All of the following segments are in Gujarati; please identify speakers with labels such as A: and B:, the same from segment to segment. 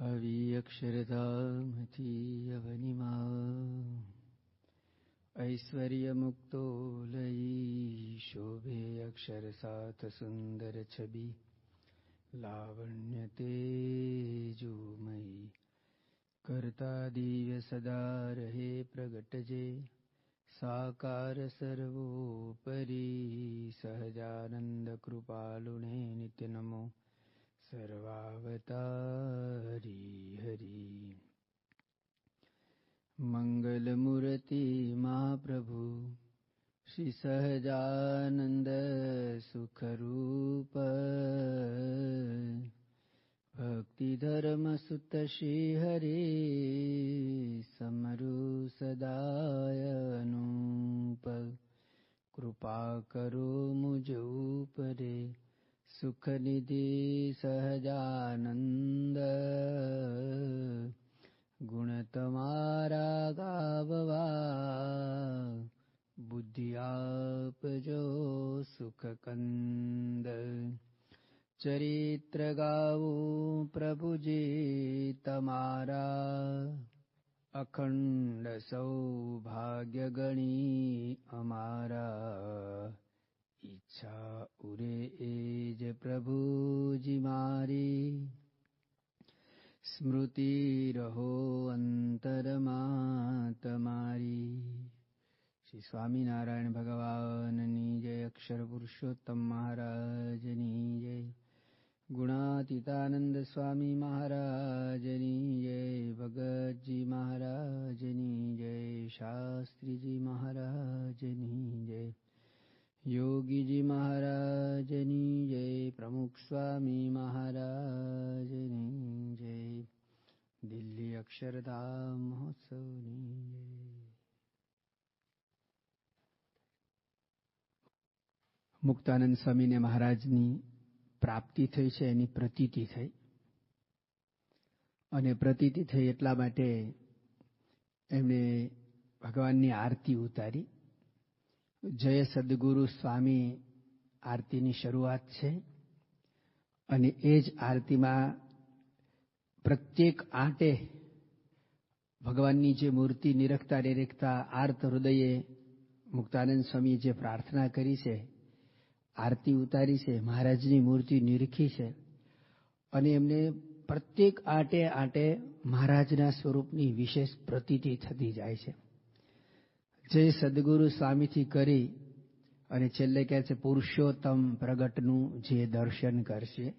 A: આવી અક્ષરધામથી અવનિમાં ઐશ્વર્ય મુક્તો લઈ શોભે અક્ષર સાથ સુંદર છબી લાવણ્ય તેજોમય કરતા દિવ્ય સદા રહે પ્રગટજે સાકાર સર્વોપરી સહજાનંદ કૃપાલુને નિત્ય નમો સર્વાવતારી હરિ. મંગલ મૂર્તિ મહાપ્રભુ શ્રી સહજાનંદ સુખરૂપ ભક્તિ ધર્મ સુત શ્રી હરિ સમરુ સદાય અનુપ કૃપા કરો મુજ ઉપરે સુખ નિધિ સહજાનંદ ગુણ તમારા ગાવવા બુદ્ધિ આપજો સુખ કંદ ચરિત્ર ગાવું પ્રભુજી તમારા અખંડ સૌભાગ્ય ગણી અમારા ઈચ્છા ઉરે એ જ પ્રભુજી મારી સ્મૃતિ રહો અંતરમાં તમારી. શ્રી સ્વામિનારાયણ ભગવાનની જય. અક્ષર પુરુષોત્તમ મહારાજની જય. ગુણાતીતાનંદ સ્વામી મહારાજની જય. ભગતજી મહારાજની જય. શાસ્ત્રીજી મહારાજની જય. યોગીજી મહારાજની જય. પ્રમુખ સ્વામી મહારાજની જય. દિલ્હી અક્ષરધામ મહોત્સવની જય. મુક્તાનંદ સ્વામીને મહારાજની પ્રાપ્તિ થઈ છે, એની પ્રતીતિ થઈ. અને પ્રતીતિ થઈ એટલા માટે એમણે ભગવાનની આરતી ઉતારી. જય સદગુરુ સ્વામી આરતીની શરૂઆત છે. અને એ જ આરતીમાં પ્રત્યેક આંટે ભગવાનની જે મૂર્તિ નિરખતા આર્ત હૃદયે મુક્તાનંદ સ્વામી જે પ્રાર્થના કરી છે, આરતી ઉતારી છે, મહારાજની મૂર્તિ નિરખી છે. અને એમને પ્રત્યેક આંટે મહારાજના સ્વરૂપની વિશેષ પ્રતીતિ થતી જાય છે. જય સદગુરુ સ્વામીથી કરી અને છેલ્લે કહે છે પુરુષોત્તમ પ્રગટનું જે દર્શન કરશે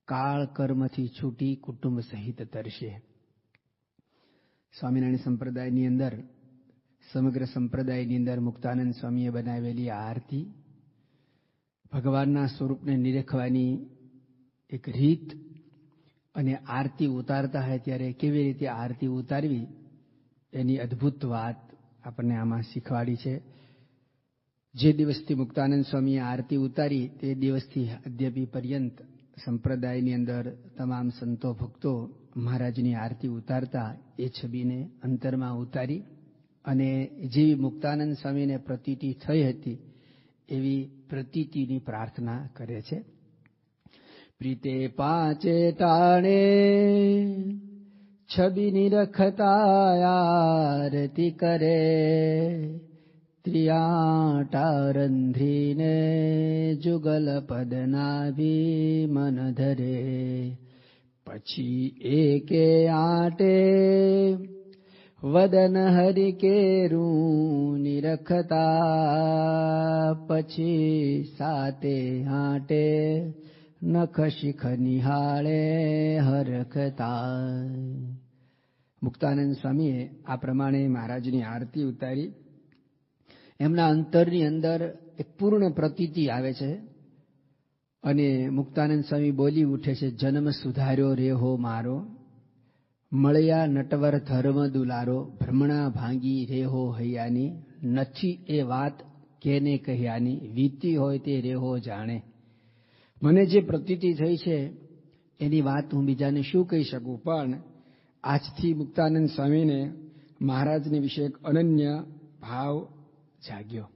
A: કાળ કર્મથી છૂટી કુટુંબ સહિત તરશે. સ્વામિનારાયણ સંપ્રદાયની અંદર, સમગ્ર સંપ્રદાયની અંદર મુક્તાનંદ સ્વામીએ બનાવેલી આ આરતી ભગવાનના સ્વરૂપને નિરખવાની એક રીત, અને આરતી ઉતારતા હોય ત્યારે કેવી રીતે આરતી ઉતારવી એની અદ્ભુત વાત આપણને આમાં શીખવાડી છે. જે દિવસથી મુક્તાનંદ સ્વામીએ આરતી ઉતારી તે દિવસથી અદ્યપી પર્યંત સંપ્રદાયની અંદર તમામ સંતો ભક્તો મહારાજની આરતી ઉતારતા એ છબીને અંતરમાં ઉતારી અને જેવી મુક્તાનંદ સ્વામીને પ્રતીતિ થઈ હતી એવી પ્રતીતિની પ્રાર્થના કરે છે. પ્રીતે પાંચે ટાણે છબી નિરખતા આરતી કરે ત્રિયાટા રંધ્રીને જુગલ પદનાભી મન ધરે પછી એકે આંટે વદન હરિ કેરું નિરખતા પછી સાતે આંટે નખ શિખ નિહાળે હરખતા. મુક્તાનંદ સ્વામીએ આ પ્રમાણે મહારાજની આરતી ઉતારી. એમના અંતરની અંદર એક પૂર્ણ પ્રતીતિ આવે છે અને મુક્તાનંદ સ્વામી બોલી ઉઠે છે, જન્મ સુધાર્યો રેહો મારો, મળ્યા નટવર ધર્મ દુલારો, ભ્રમણા ભાંગી રેહો હૈયાની, નથી એ વાત કેને કહ્યાની, વીતી હોય તે રેહો જાણે. મને જે પ્રતીતિ થઈ છે એની વાત હું બીજાને શું કહી શકું, પણ આજથી મુક્તાનંદ સ્વામીને મહારાજની વિશે એક અનન્ય ભાવ જાગ્યો.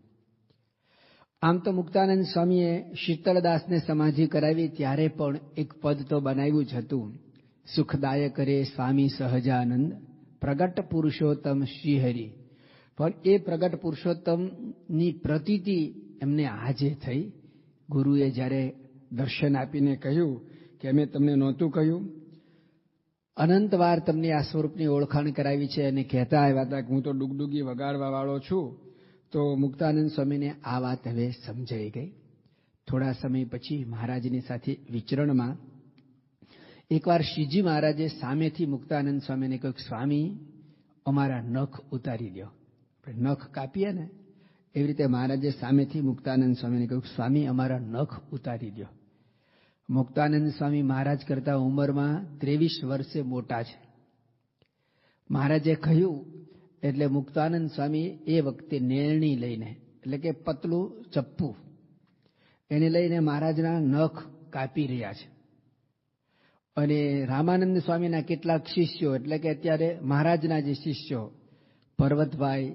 A: આમ તો મુક્તાનંદ સ્વામીએ શીતળદાસને સમાધિ કરાવી ત્યારે પણ એક પદ તો બનાવ્યું જ હતું સુખદાયક રે સ્વામી સહજાનંદ, પ્રગટ પુરુષોત્તમ શ્રીહરિ. પણ એ પ્રગટ પુરુષોત્તમની પ્રતીતિ એમને આજે થઈ. ગુરુએ જ્યારે દર્શન આપીને કહ્યું કે અમે તમને નહોતું કહ્યું, અનંતવાર તમને આ સ્વરૂપની ઓળખાણ કરાવી છે, અને કહેતા આવ્યા હતા કે હું તો ડુગડુગી વગાડવા વાળો છું. તો મુક્તાનંદ સ્વામીને આ વાત હવે સમજાઈ ગઈ. થોડા સમય પછી મહારાજની સાથે વિચરણમાં એકવાર શ્રીજી મહારાજે સામેથી મુક્તાનંદ સ્વામીને કહ્યું, સ્વામી અમારા નખ ઉતારી દો. આપણે નખ કાપીએ ને એવી રીતે મહારાજે સામેથી મુક્તાનંદ સ્વામીને કહ્યું, સ્વામી અમારા નખ ઉતારી દો. મુક્તાનંદ સ્વામી મહારાજ કરતા ઉંમરમાં 23 વર્ષે મોટા છે. મહારાજે કહ્યું એટલે મુક્તાનંદ સ્વામી એ વખતે નેરણી લઈને, એટલે કે પતલું ચપ્પુ, એને લઈને મહારાજના નખ કાપી રહ્યા છે. અને રામાનંદ સ્વામીના કેટલાક શિષ્યો, એટલે કે અત્યારે મહારાજના જે શિષ્યો પર્વતભાઈ,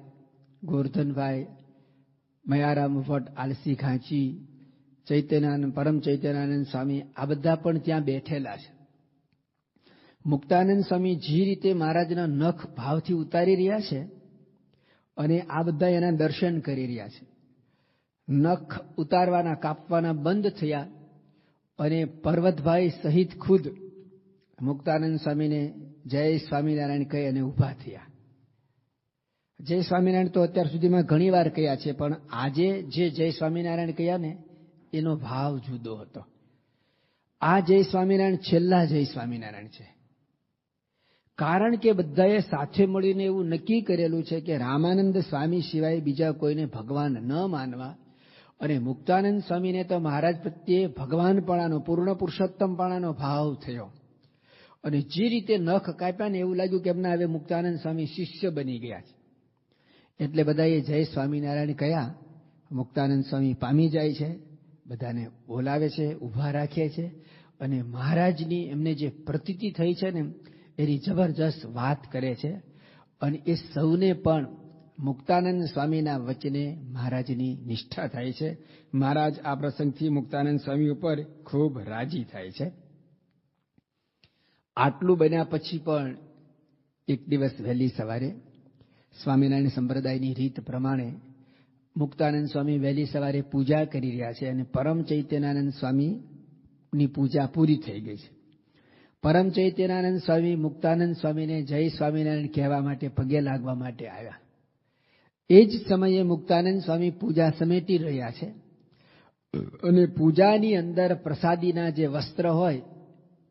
A: ગોરધનભાઈ, મયારામ ભટ્ટ, આલસી ખાંચી, ચૈતન્યાનંદ, પરમ ચૈતન્યાનંદ સ્વામી, આ બધા પણ ત્યાં બેઠેલા છે. મુક્તાનંદ સ્વામી જે રીતે મહારાજના નખ ભાવથી ઉતારી રહ્યા છે અને આ બધા એના દર્શન કરી રહ્યા છે. નખ ઉતારવાના, કાપવાના બંધ થયા અને પર્વતભાઈ સહિત ખુદ મુક્તાનંદ સ્વામીને જય સ્વામિનારાયણ કહી અને ઊભા થયા. જય સ્વામિનારાયણ તો અત્યાર સુધીમાં ઘણી વાર કહ્યા છે, પણ આજે જે જય સ્વામિનારાયણ કહ્યા ને એનો ભાવ જુદો હતો. આ જય સ્વામિનારાયણ છેલ્લા જય સ્વામિનારાયણ છે. કારણ કે બધાએ સાથે મળીને એવું નક્કી કરેલું છે કે રામાનંદ સ્વામી સિવાય બીજા કોઈને ભગવાન ન માનવા. અને મુક્તાનંદ સ્વામીને તો મહારાજ પ્રત્યે ભગવાનપણાનો, પૂર્ણ પુરુષોત્તમપણાનો ભાવ થયો. અને જે રીતે નખ કાપ્યા ને એવું લાગ્યું કે એમના હવે મુક્તાનંદ સ્વામી શિષ્ય બની ગયા છે. એટલે બધાએ જય સ્વામિનારાયણ કહ્યા. મુક્તાનંદ સ્વામી પામી જાય છે, બધાને બોલાવે છે, ઊભા રાખે છે, અને મહારાજની એમને જે પ્રતીતિ થઈ છે ને એની જબરજસ્ત વાત કરે છે. અને એ સૌને પણ મુક્તાનંદ સ્વામીના વચને મહારાજની નિષ્ઠા થાય છે. મહારાજ આ પ્રસંગથી મુક્તાનંદ સ્વામી ઉપર ખૂબ રાજી થાય છે. આટલું બન્યા પછી પણ એક દિવસ વહેલી સવારે સ્વામિનારાયણ સંપ્રદાયની રીત પ્રમાણે મુક્તાનંદ સ્વામી વહેલી સવારે પૂજા કરી રહ્યા છે, અને પરમ ચૈતન્યાનંદ સ્વામીની પૂજા પૂરી થઈ ગઈ છે. પરમ ચૈતન્યાનંદ સ્વામી મુક્તાનંદ સ્વામીને જય સ્વામિનારાયણ કહેવા માટે, પગે લાગવા માટે આવ્યા. એ જ સમયે મુક્તાનંદ સ્વામી પૂજા સમેટી રહ્યા છે, અને પૂજાની અંદર પ્રસાદીના જે વસ્ત્ર હોય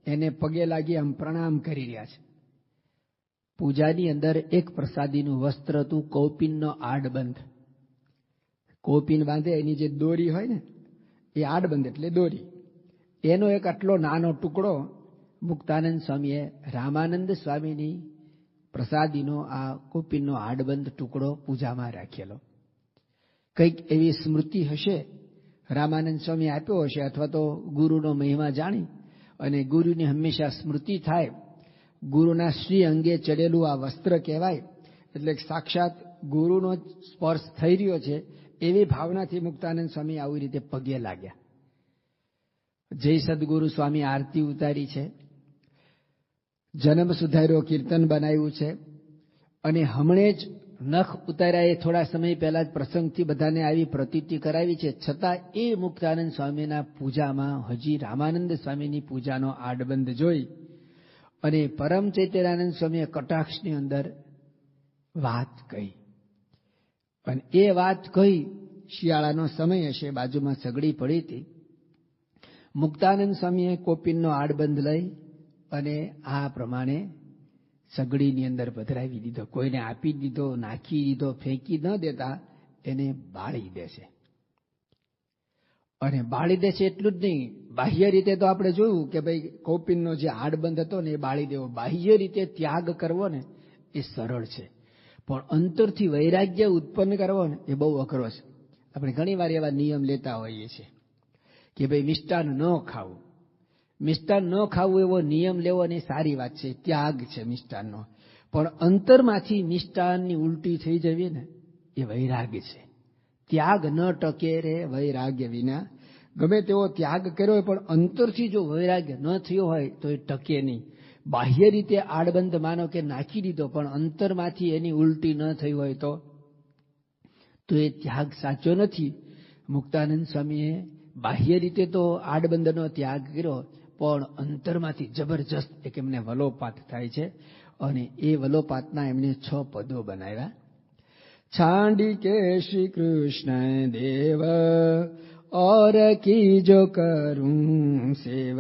A: એને પગે લાગી આમ પ્રણામ કરી રહ્યા છે. પૂજાની અંદર એક પ્રસાદીનું વસ્ત્ર હતું, કૌપિનનો આડબંધ. કૌપિન બાંધે એની જે દોરી હોય ને એ આડબંધ એટલે દોરી. એનો એક આટલો નાનો ટુકડો મુક્તાનંદ સ્વામીએ રામાનંદ સ્વામીની પ્રસાદીનો આ કૌપિનનો આડબંધ ટુકડો પૂજામાં રાખેલો. કંઈક એવી સ્મૃતિ હશે, રામાનંદ સ્વામી આપ્યો હશે, અથવા તો ગુરુનો મહિમા જાણી અને ગુરુની હંમેશા સ્મૃતિ થાય. ગુરુના શ્રી અંગે ચડેલું આ વસ્ત્ર કહેવાય, એટલે સાક્ષાત ગુરુનો સ્પર્શ થઈ રહ્યો છે એવી ભાવનાથી મુક્તાનંદ સ્વામી આવી રીતે પગે લાગ્યા. જય સદગુરુ સ્વામી આરતી ઉતારી છે, જન્મ સુધાર્યો કીર્તન બનાવ્યું છે, અને હમણે જ નખ ઉતાર્યા એ થોડા સમય પહેલા જ પ્રસંગથી બધાને આવી પ્રતીતિ કરાવી છે. છતાં એ મુક્તાનંદ સ્વામીના પૂજામાં હજી રામાનંદ સ્વામીની પૂજાનો આડબંધ જોઈ અને પરમ ચૈતન્યાનંદ સ્વામીએ કટાક્ષની અંદર વાત કહી. અને એ વાત કહી, શિયાળાનો સમય હશે, બાજુમાં સગડી પડી હતી. મુક્તાનંદ સ્વામીએ કોપિનનો આડબંધ લઈ અને આ પ્રમાણે સગડીની અંદર પધરાવી દીધો. કોઈને આપી દીધો, નાખી દીધો, ફેંકી ન દેતા એને બાળી દેશે. અને બાળી દેશે એટલું જ નહીં, બાહ્ય રીતે તો આપણે જોયું કે ભાઈ કૌપિનનો જે આડબંધ હતો ને એ બાળી દેવો. બાહ્ય રીતે ત્યાગ કરવો ને એ સરળ છે, પણ અંતરથી વૈરાગ્ય ઉત્પન્ન કરવો ને એ બહુ અઘરો છે. આપણે ઘણી વાર એવા નિયમ લેતા હોઈએ છીએ કે ભાઈ મિષ્ટાન ન ખાવું. મિષ્ટાન ન ખાવું એવો નિયમ લેવો ને સારી વાત છે, ત્યાગ છે મિષ્ટાનનો. પણ અંતરમાંથી મિષ્ટાનની ઉલટી થઈ જવી ને એ વૈરાગ્ય છે. ત્યાગ ન ટકે રે વૈરાગ્ય વિના. ગમે તેવો ત્યાગ કર્યો હોય પણ અંતરથી જો વૈરાગ્ય ન થયો હોય તો એ ટકે નહીં. બાહ્ય રીતે આડબંધ માનો કે નાખી દીધો, પણ અંતરમાંથી એની ઉલટી ન થઈ હોય તો એ ત્યાગ સાચો નથી. મુક્તાનંદ સ્વામીએ બાહ્ય રીતે તો આડબંધનો ત્યાગ કર્યો, પણ અંતરમાંથી જબરજસ્ત એક એમને વલોપાત થાય છે, અને એ વલોપાતના એમને 6 પદો બનાવ્યા. છાંડી કે શ્રી કૃષ્ણ દેવ और की जो करूं सेव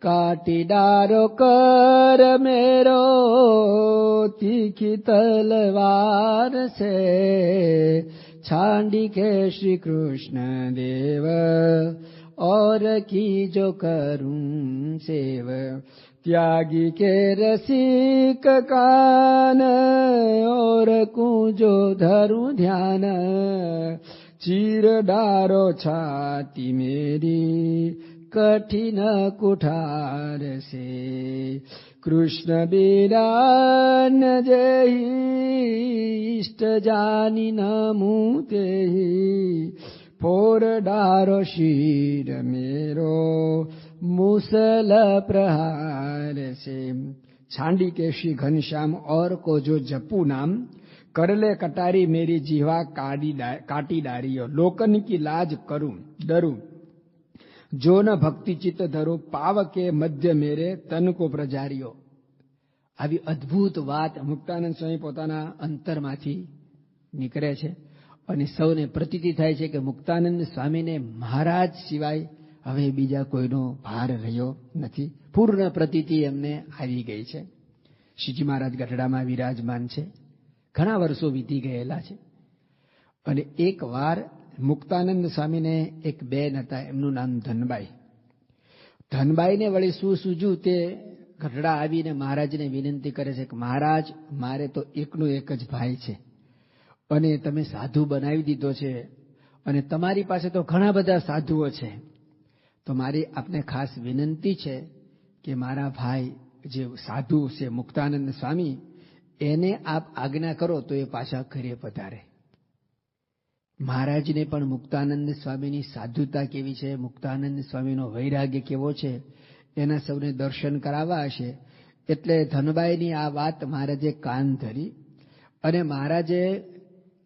A: काटी डारो कर मेरो तीखी तलवार से छांडी के श्री कृष्ण देव और की जो करूं सेव त्यागी के रसिक कान और कुंजो धरूं ध्यान चीर डारो छाती मेरी कठिन कुठार से कृष्ण बिरान जेहि इष्ट जानी नमूं तेहि फोर डारो शीर मेरो मुसल प्रहार से छांडी के श्री घनश्याम और को जो जपू नाम करले कटारी मेरी जीवा काटी डारियो लोकन की लाज करूं डरूं जो न भक्ति चित्त धरो पाव के मध्य मेरे तन को प्रजारियो. આવી અદ્ભુત વાત મુક્તાનંદ સ્વામી પોતાના અંતરમાંથી નીકળે છે અને સૌને પ્રતીતિ થાય છે કે મુક્તાનંદ સ્વામીને મહારાજ સિવાય હવે બીજા કોઈનો ભાર રહ્યો નથી. પૂર્ણ પ્રતીતિ એમને આવી ગઈ છે. શ્રીજી મહારાજ ગઢડામાં વિરાજમાન છે, ઘણા વર્ષો વીતી ગયેલા છે. અને એક વાર મુક્તાનંદ સ્વામીને એક બેન હતા, એમનું નામ ધનબાઈ. ધનબાઈને વળી શું સૂજ્યું તે ગઢડા આવીને મહારાજને વિનંતી કરે છે કે મહારાજ, મારે તો એકનો એક જ ભાઈ છે અને તમે સાધુ બનાવી દીધો છે અને તમારી પાસે તો ઘણા બધા સાધુઓ છે, તો મારી આપને ખાસ વિનંતી છે કે મારા ભાઈ જે સાધુ છે મુક્તાનંદ સ્વામી, એને આપ આજ્ઞા કરો તો એ પાછા ઘરે પધારે. મહારાજને પણ મુક્તાનંદ સ્વામીની સાધુતા કેવી છે, મુક્તાનંદ સ્વામીનો વૈરાગ્ય કેવો છે, એના સૌને દર્શન કરાવવા હશે. એટલે ધનબાઈની આ વાત મહારાજે કાન ધરી અને મહારાજે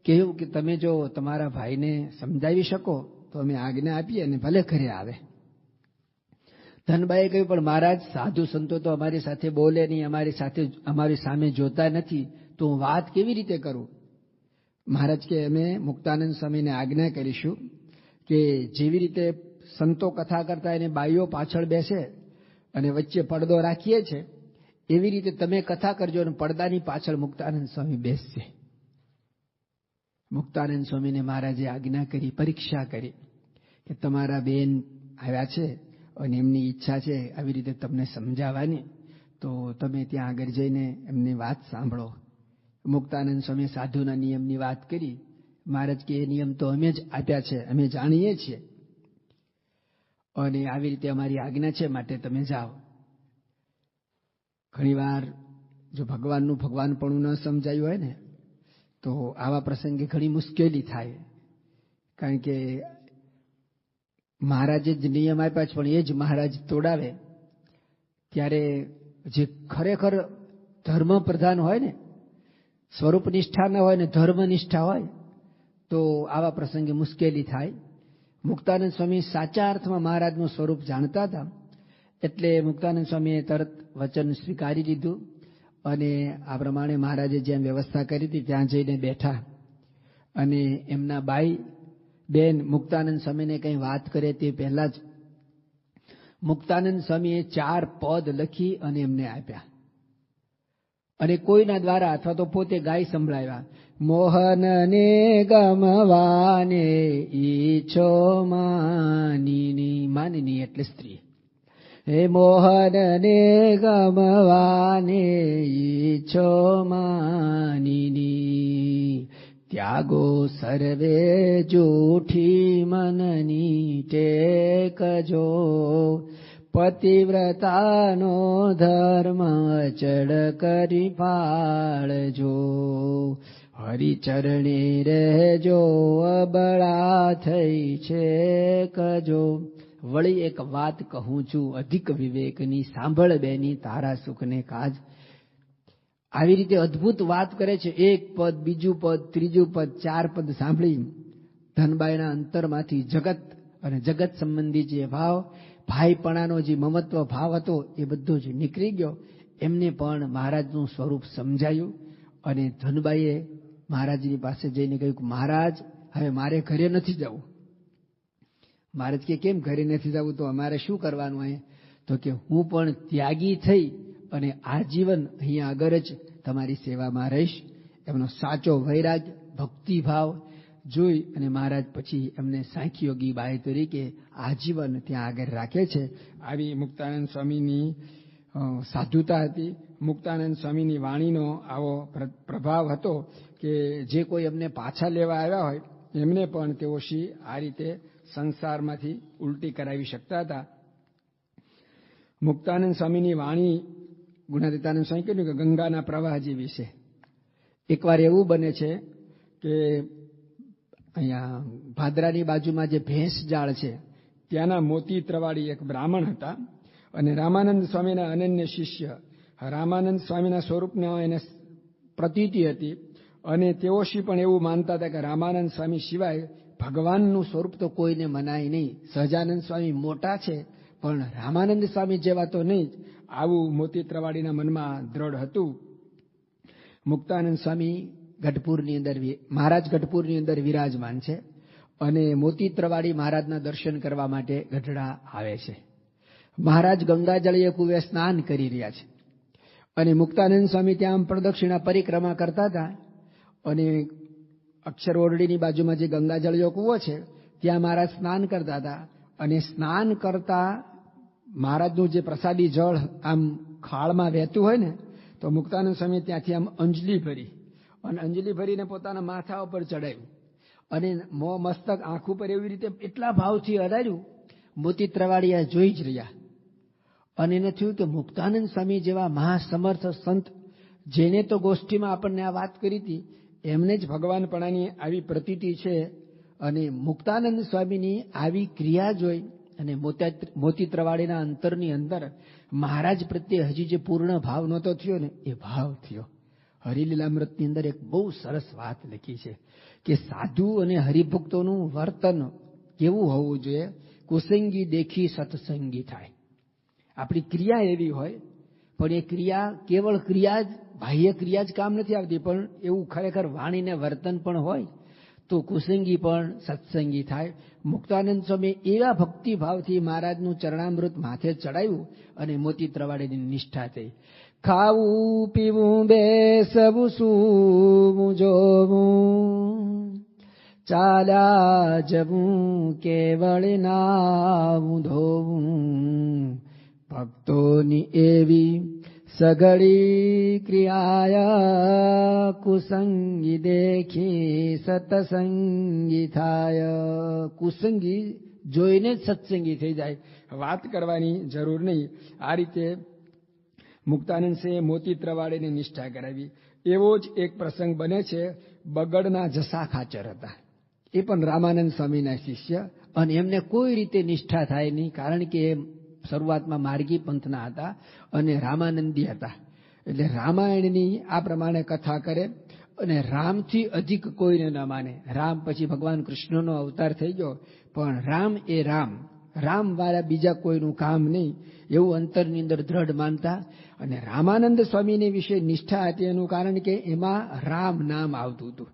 A: કહ્યું કે તમે જો તમારા ભાઈને સમજાવી શકો તો અમે આજ્ઞા આપીએ અને ભલે ઘરે આવે. ધનબાઈએ કહ્યું પણ મહારાજ, સાધુ સંતો તો અમારી સાથે બોલે નહીં, અમારી સામે જોતા નથી, તો હું વાત કેવી રીતે કરું? મહારાજ કે અમે મુક્તાનંદ સ્વામીને આજ્ઞા કરીશું કે જેવી રીતે સંતો કથા કરતા એને બાઈઓ પાછળ બેસે અને વચ્ચે પડદો રાખીએ છે, એવી રીતે તમે કથા કરજો અને પડદાની પાછળ મુક્તાનંદ સ્વામી બેસશે. મુક્તાનંદ સ્વામીને મહારાજે આજ્ઞા કરી, પરીક્ષા કરી કે તમારા બેન આવ્યા છે અને એમની ઈચ્છા છે આવી રીતે તમને સમજાવવાની, તો તમે ત્યાં આગળ જઈને એમની વાત સાંભળો. મુક્તાનંદ સ્વામી સાધુના નિયમની વાત કરી. મહારાજ કે એ નિયમ તો અમે જ આપ્યા છે, અમે જાણીએ છીએ અને આવી રીતે અમારી આજ્ઞા છે, માટે તમે જાઓ. ઘણીવાર જો ભગવાનનું ભગવાનપણું ન સમજાયું હોય ને તો આવા પ્રસંગે ઘણી મુશ્કેલી થાય, કારણ કે મહારાજે જ નિયમ આપ્યા છે પણ એ જ મહારાજ તોડાવે. ત્યારે જે ખરેખર ધર્મ પ્રધાન હોય ને, સ્વરૂપ નિષ્ઠા ન હોય ને ધર્મ નિષ્ઠા હોય તો આવા પ્રસંગે મુશ્કેલી થાય. મુક્તાનંદ સ્વામી સાચા અર્થમાં મહારાજનું સ્વરૂપ જાણતા હતા, એટલે મુક્તાનંદ સ્વામીએ તરત વચન સ્વીકારી લીધું અને આ પ્રમાણે મહારાજે જ્યાં વ્યવસ્થા કરી હતી ત્યાં જઈને બેઠા. અને એમના બાઈ બેન મુક્તાનંદ સ્વામીને કંઈ વાત કરે તે પહેલા જ મુક્તાનંદ સ્વામીએ 4 પદ લખી અને એમને આપ્યા અને કોઈના દ્વારા અથવા તો પોતે ગાય સંભળાવ્યા. મોહનને ગમવાને ઈચ્છો માનિની એટલે સ્ત્રી. હે મોહનને ગમવાને ઈચ્છો માનિની ત્યાગો સર્વે જૂઠી મનની ટેકજો પતિવ્રતાનો ધર્મ અચળ કરી પાળજો હરિચરણે રહેજો અબળા થઈ છે કજો. વળી એક વાત કહું છું અધિક વિવેકની, સાંભળ બેની તારા સુખને કાજ. આવી રીતે અદ્ભુત વાત કરે છે. એક પદ, બીજું પદ, ત્રીજું પદ, 4 પદ સાંભળી ધનબાઈના અંતરમાંથી જગત અને જગત સંબંધી જે ભાવ, ભાઈપણાનો જે મમત્વ ભાવ હતો એ બધો જ નીકળી ગયો. એમને પણ મહારાજનું સ્વરૂપ સમજાયું અને ધનબાઈએ મહારાજની પાસે જઈને કહ્યું કે મહારાજ, હવે મારે ઘરે નથી જવું. મહારાજ કે કેમ ઘરે નથી જવું, તો અમારે શું કરવાનું અહીંયા? તો કે હું પણ ત્યાગી થઈ અને આજીવન અહીંયા આગળ જ તમારી સેવામાં રહીશ. એમનો સાચો વૈરાગ, ભક્તિભાવ જોઈ અને મહારાજ પછી એમને સાંખ્યોગી બાઈ તરીકે આજીવન ત્યાં આગળ રાખે છે. આવી મુક્તાનંદ સ્વામીની સાધુતા હતી. મુક્તાનંદ સ્વામીની વાણીનો આવો પ્રભાવ હતો કે જે કોઈ એમને પાછા લેવા આવ્યા હોય એમને પણ તેઓ આ રીતે સંસારમાંથી ઉલટી કરાવી શકતા હતા. મુક્તાનંદ સ્વામીની વાણી, ગુણાતીતાનંદ સ્વામી કહ્યું કે ગંગાના પ્રવાહ જેવી છે. એકવાર એવું બને છે કે અહીંયા ભાદરાની બાજુમાં જે ભેંસ જાળ છે ત્યાંના મોતી ત્રવાડી એક બ્રાહ્મણ હતા અને રામાનંદ સ્વામીના અનન્ય શિષ્ય. રામાનંદ સ્વામીના સ્વરૂપને એને પ્રતીતિ હતી અને તેઓ પણ એવું માનતા હતા કે રામાનંદ સ્વામી સિવાય ભગવાનનું સ્વરૂપ તો કોઈને મનાય નહીં. સહજાનંદ સ્વામી મોટા છે પણ રામાનંદ સ્વામી જેવા તો નહીં જ, આવું મોતી ત્રવાડીના મનમાં દ્રઢ હતું. મુક્તાનંદ સ્વામી ગઢપુરની અંદર, મહારાજ ગઢપુરની અંદર વિરાજમાન છે અને મોતી ત્રવાડી મહારાજના દર્શન કરવા માટે ગઢડા આવે છે. મહારાજ ગંગાજળીય કુવે સ્નાન કરી રહ્યા છે અને મુક્તાનંદ સ્વામી ત્યાં પ્રદક્ષિણા પરિક્રમા કરતા હતા અને અક્ષર ઓરડીની બાજુમાં જે ગંગાજળીય કૂવો છે ત્યાં મહારાજ સ્નાન કરતા હતા અને સ્નાન કરતા મહારાજનું જે પ્રસાદી જળ આમ ખાળમાં વહેતું હોય ને તો મુક્તાનંદ સ્વામી ત્યાંથી આમ અંજલિ ભરી અને અંજલિ ભરીને પોતાના માથા ઉપર ચડાવ્યું અને મોં મસ્તક આંખ ઉપર એવી રીતે એટલા ભાવથી અડાડ્યું. મોતી ત્રવાડિયા જોઈ જ રહ્યા અને એને થયું કે મુક્તાનંદ સ્વામી જેવા મહાસમર્થ સંત, જેને તો ગોષ્ઠીમાં આપણને આ વાત કરી હતી, એમને જ ભગવાનપણાની આવી પ્રતીતિ છે અને મુક્તાનંદ સ્વામીની આવી ક્રિયા જોઈ અને મોતી ત્રવાડીના અંતરની અંદર મહારાજ પ્રત્યે હજી જે પૂર્ણ ભાવ નહોતો થયો ને એ ભાવ થયો. હરિલીલામૃતની અંદર એક બહુ સરસ વાત લખી છે કે સાધુ અને હરિભક્તોનું વર્તન કેવું હોવું જોઈએ. કુસંગી દેખી સત્સંગી થાય. આપણી ક્રિયા એવી હોય પણ એ ક્રિયા કેવળ ક્રિયા જ, બાહ્ય ક્રિયા જ કામ નથી આવતી, પણ એવું ખરેખર વાણીને વર્તન પણ હોય તો કુસંગી પણ સત્સંગી થાય. મુક્તાનંદ સ્વામી એવા ભક્તિભાવથી મહારાજનું ચરણામૃત માથે ચડાવ્યું અને મોતી ત્રવાડીની નિષ્ઠા થઈ. ખાવું પીવું બેસવું સૂવું જોવું, ચાલ્યા જવું કેવળ નાવું ધોવું, ભક્તોની એવી સઘળી ક્રિયા, કુસંગી દેખી સતસંગી થાય. કુસંગી જોઈને જ સત્સંગી થઈ જાય, વાત કરવાની જરૂર નહીં. આ રીતે મુક્તાનંદ સિંહે મોતી ત્રવાડીને નિષ્ઠા કરાવી. એવો જ એક પ્રસંગ બને છે. બગડના જસા ખાચર હતા, એ પણ રામાનંદ સ્વામીના શિષ્ય અને એમને કોઈ રીતે નિષ્ઠા થાય નહીં, કારણ કે એ શરૂઆતમાં માર્ગી પંથના હતા અને રામાનંદી હતા. એટલે રામાયણની આ પ્રમાણે કથા કરે અને રામથી અધિક કોઈને ન માને. રામ પછી ભગવાન કૃષ્ણનો અવતાર થઈ ગયો, પણ રામ એ રામ, રામ વાળા બીજા કોઈનું કામ નહીં એવું અંતરની અંદર દ્રઢ માનતા. અને રામાનંદ સ્વામીને વિશે નિષ્ઠા હતી એનું કારણ કે એમાં રામ નામ આવતું હતું,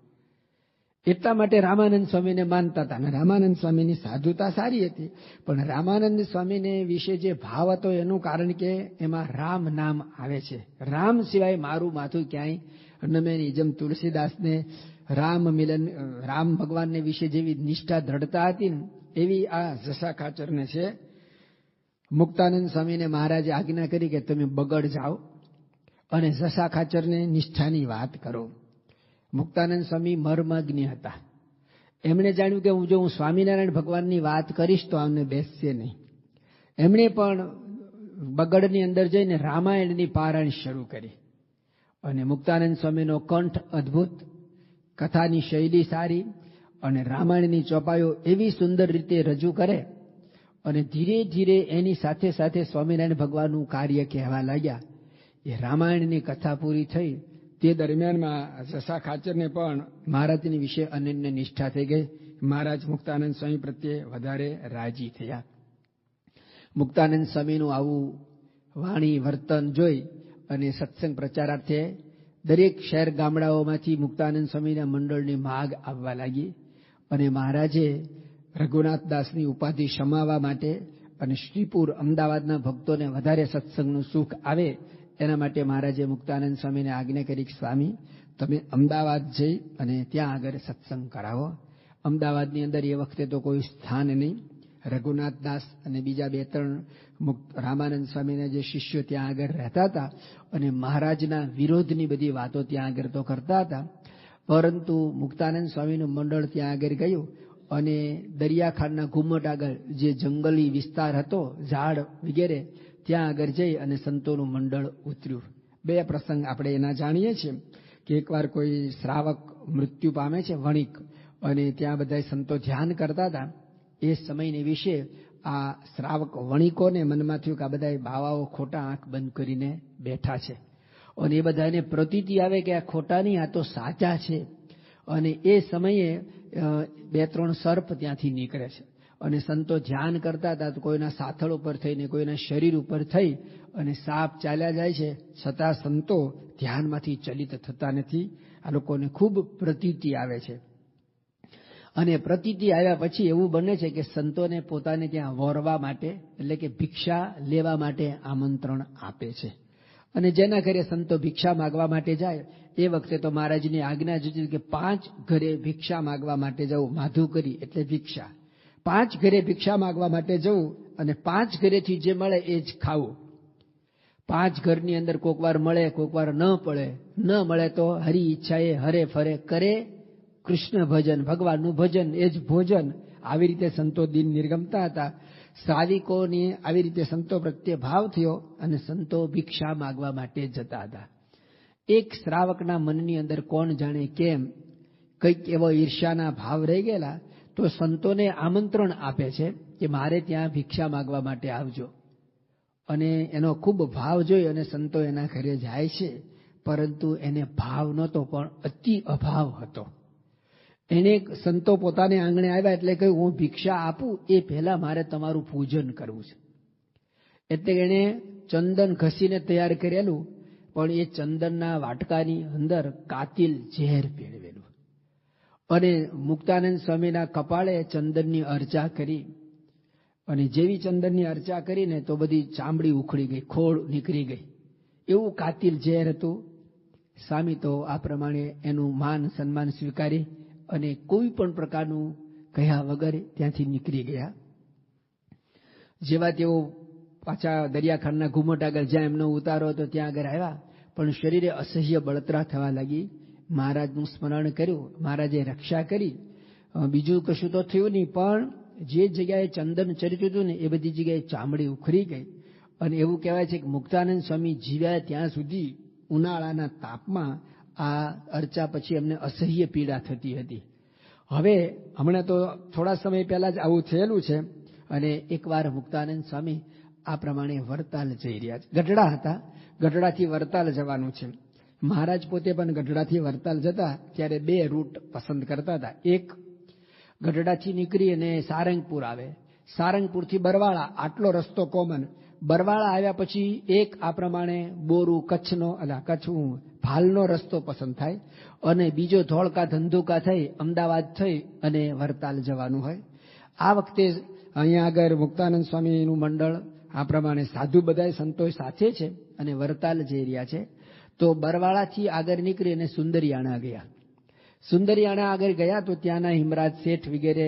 A: એટલા માટે રામાનંદ સ્વામીને માનતા હતા. અને રામાનંદ સ્વામીની સાધુતા સારી હતી, પણ રામાનંદ સ્વામીને વિશે જે ભાવ હતો એનું કારણ કે એમાં રામ નામ આવે છે. રામ સિવાય મારું માથું ક્યાંય નમે નહીં. જેમ તુલસીદાસને રામ મિલન, રામ ભગવાનને વિશે જેવી નિષ્ઠા દ્રઢતા હતી ને એવી આ જસા ખાચરને છે. મુક્તાનંદ સ્વામીને મહારાજે આજ્ઞા કરી કે તમે બગડ જાઓ અને જસા ખાચરને નિષ્ઠાની વાત કરો. મુક્તાનંદ સ્વામી મર્મજ્ઞ હતા. એમણે જાણ્યું કે જો હું સ્વામિનારાયણ ભગવાનની વાત કરીશ તો આમને બેસશે નહીં. એમણે પણ બગડની અંદર જઈને રામાયણની પારાયણ શરૂ કરી અને મુક્તાનંદ સ્વામીનો કંઠ અદ્ભુત, કથાની શૈલી સારી અને રામાયણની ચોપાઈઓ એવી સુંદર રીતે રજૂ કરે અને ધીરે ધીરે એની સાથે સાથે સ્વામિનારાયણ ભગવાનનું કાર્ય કહેવા લાગ્યા. એ રામાયણની કથા પૂરી થઈ તે દરમિયાનમાં જસા ખાચરને પણ મહારાજની વિશે અનન્ય નિષ્ઠા થઈ ગઈ. મહારાજ મુક્તાનંદ સ્વામી પ્રત્યે વધારે રાજી થયા. મુક્તાનંદ સ્વામીનું આવું વાણી વર્તન જોઈ અને સત્સંગ પ્રચારાર્થે દરેક શહેર ગામડાઓમાંથી મુક્તાનંદ સ્વામીના મંડળની માગ આવવા લાગી. અને મહારાજે રઘુનાથદાસની ઉપાધિ સમાવવા માટે અને શ્રીપુર અમદાવાદના ભક્તોને વધારે સત્સંગનું સુખ આવે એના માટે મહારાજે મુક્તાનંદ સ્વામીને આજ્ઞા કરી કે સ્વામી તમે અમદાવાદ જઈ અને ત્યાં આગળ સત્સંગ કરાવો. અમદાવાદની અંદર એ વખતે તો કોઈ સ્થાન નહીં. રઘુનાથદાસ અને બીજા 2-3 રામાનંદ સ્વામીના જે શિષ્યો ત્યાં આગળ રહેતા હતા અને મહારાજના વિરોધની બધી વાતો ત્યાં આગળ તો કરતા હતા. પરંતુ મુક્તાનંદ સ્વામીનું મંડળ ત્યાં આગળ ગયું અને દરિયાખાંડના ઘુમ્મટ આગળ જે જંગલી વિસ્તાર હતો, ઝાડ વગેરે, ત્યાં આગળ જઈ અને સંતોનું મંડળ ઉતર્યું. 2 પ્રસંગ આપણે એના જાણીએ છીએ કે એકવાર કોઈ શ્રાવક મૃત્યુ પામે છે, વણિક, અને ત્યાં બધા સંતો ધ્યાન કરતા હતા. એ સમયને વિશે આ શ્રાવક વણિકોને મનમાં થયું કે આ બધા બાવાઓ ખોટા આંખ બંધ કરીને બેઠા છે અને એ બધાને પ્રતીતિ આવે કે આ ખોટા નહીં, આ તો સાચા છે. અને એ સમયે 2-3 સર્પ ત્યાંથી નીકળે છે અને સંતો ધ્યાન કરતા હતા તો કોઈના સાથળ ઉપર થઈને કોઈના શરીર ઉપર થઈ અને સાપ ચાલ્યા જાય છે, છતાં સંતો ધ્યાનમાંથી ચલિત થતા નથી. આ લોકોને ખૂબ પ્રતીતિ આવે છે અને પ્રતીતિ આવ્યા પછી એવું બને છે કે સંતોને પોતાને ત્યાં વોરવા માટે એટલે કે ભિક્ષા લેવા માટે આમંત્રણ આપે છે. અને જેના ઘરે સંતો ભિક્ષા માગવા માટે જાય એ વખતે તો મહારાજની આજ્ઞા જ કે 5 ઘરે ભિક્ષા માગવા માટે જવું. માધુકરી એટલે ભિક્ષા. 5 ઘરે ભિક્ષા માગવા માટે જવું અને 5 ઘરેથી જે મળે એ જ ખાવું. 5 ઘરની અંદર કોક વાર મળે, કોક વાર ન મળે તો હરી ઈચ્છાએ હરે ફરે કરે કૃષ્ણ ભજન, ભગવાનનું ભજન એ જ ભોજન. આવી રીતે સંતો દિન નિર્ગમતા હતા. શ્રાવિકોની આવી રીતે સંતો પ્રત્યે ભાવ થયો અને સંતો ભિક્ષા માગવા માટે જતા હતા. એક શ્રાવકના મનની અંદર કોણ જાણે કેમ કંઈક એવો ઈર્ષ્યાના ભાવ રહી ગયેલા તો સંતોને આમંત્રણ આપે છે કે મારે ત્યાં ભિક્ષા માગવા માટે આવજો. અને એનો ખૂબ ભાવ જોઈ અને સંતો એના ઘરે જાય છે, પરંતુ એને ભાવ નહોતો પણ અતિ અભાવ હતો. એને સંતો પોતાને આંગણે આવ્યા એટલે કહ્યું હું ભિક્ષા આપું એ પહેલા મારે તમારું પૂજન કરવું છે. એટલે એણે ચંદન ઘસીને તૈયાર કરેલું, પણ એ ચંદનના વાટકાની અંદર કાતિલ ઝેર ભેળવેલું અને મુક્તાનંદ સ્વામીના કપાળે ચંદનની અર્ચા કરી. અને જેવી ચંદનની અર્ચા કરીને તો બધી ચામડી ઉખડી ગઈ, ખોળ નીકળી ગઈ. એવું કાતિલ ઝેર હતું. સ્વામી તો આ પ્રમાણે એનું માન સન્માન સ્વીકારી અને કોઈ પણ પ્રકારનું કહ્યા વગર ત્યાંથી નીકળી ગયા. જેવા તેઓ પાછા દરિયાખાંડના ઘુમ્મટ આગળ જ્યાં એમનો ઉતારો હતો ત્યાં આગળ આવ્યા, પણ શરીરે અસહ્ય બળતરા થવા લાગી. મહારાજનું સ્મરણ કર્યું, મહારાજે રક્ષા કરી. બીજું કશું તો થયું નહીં, પણ જે જગ્યાએ ચંદન ચરિતું હતું ને એ બધી જગ્યાએ ચામડી ઉખરી ગઈ. અને એવું કહેવાય છે કે મુક્તાનંદ સ્વામી જીવ્યા ત્યાં સુધી ઉનાળાના તાપમાં આ અર્ચા પછી એમને અસહ્ય પીડા થતી હતી. હવે હમણાં તો થોડા સમય પહેલા જ આવું થયેલું છે. અને એકવાર મુક્તાનંદ સ્વામી આ પ્રમાણે વરતાલ જઈ રહ્યા છે. ગઢડા હતા, ગઢડાથી વરતાલ જવાનું છે. મહારાજ પોતે પણ ગઢડાથી વરતાલ જતા ત્યારે 2 રૂટ પસંદ કરતા હતા. એક ગઢડાથી નીકળી અને સારંગપુર આવે, સારંગપુરથી બરવાળા, આટલો રસ્તો કોમન. બરવાળા આવ્યા પછી એક આ પ્રમાણે બોરું કચ્છનું ભાલનો રસ્તો પસંદ થાય અને બીજો ધોળકા ધંધુકા થઈ અમદાવાદ થઈ અને વરતાલ જવાનું હોય. આ વખતે અહીંયા આગળ મુક્તાનંદ સ્વામીનું મંડળ આ પ્રમાણે સાધુ બધા સંતો સાથે છે અને વરતાલ જઈ રહ્યા છે. તો બરવાળાથી આગળ નીકળી અને સુંદરિયાણા ગયા. સુંદરિયાણા આગળ ગયા તો ત્યાંના હિમરાજ શેઠ વગેરે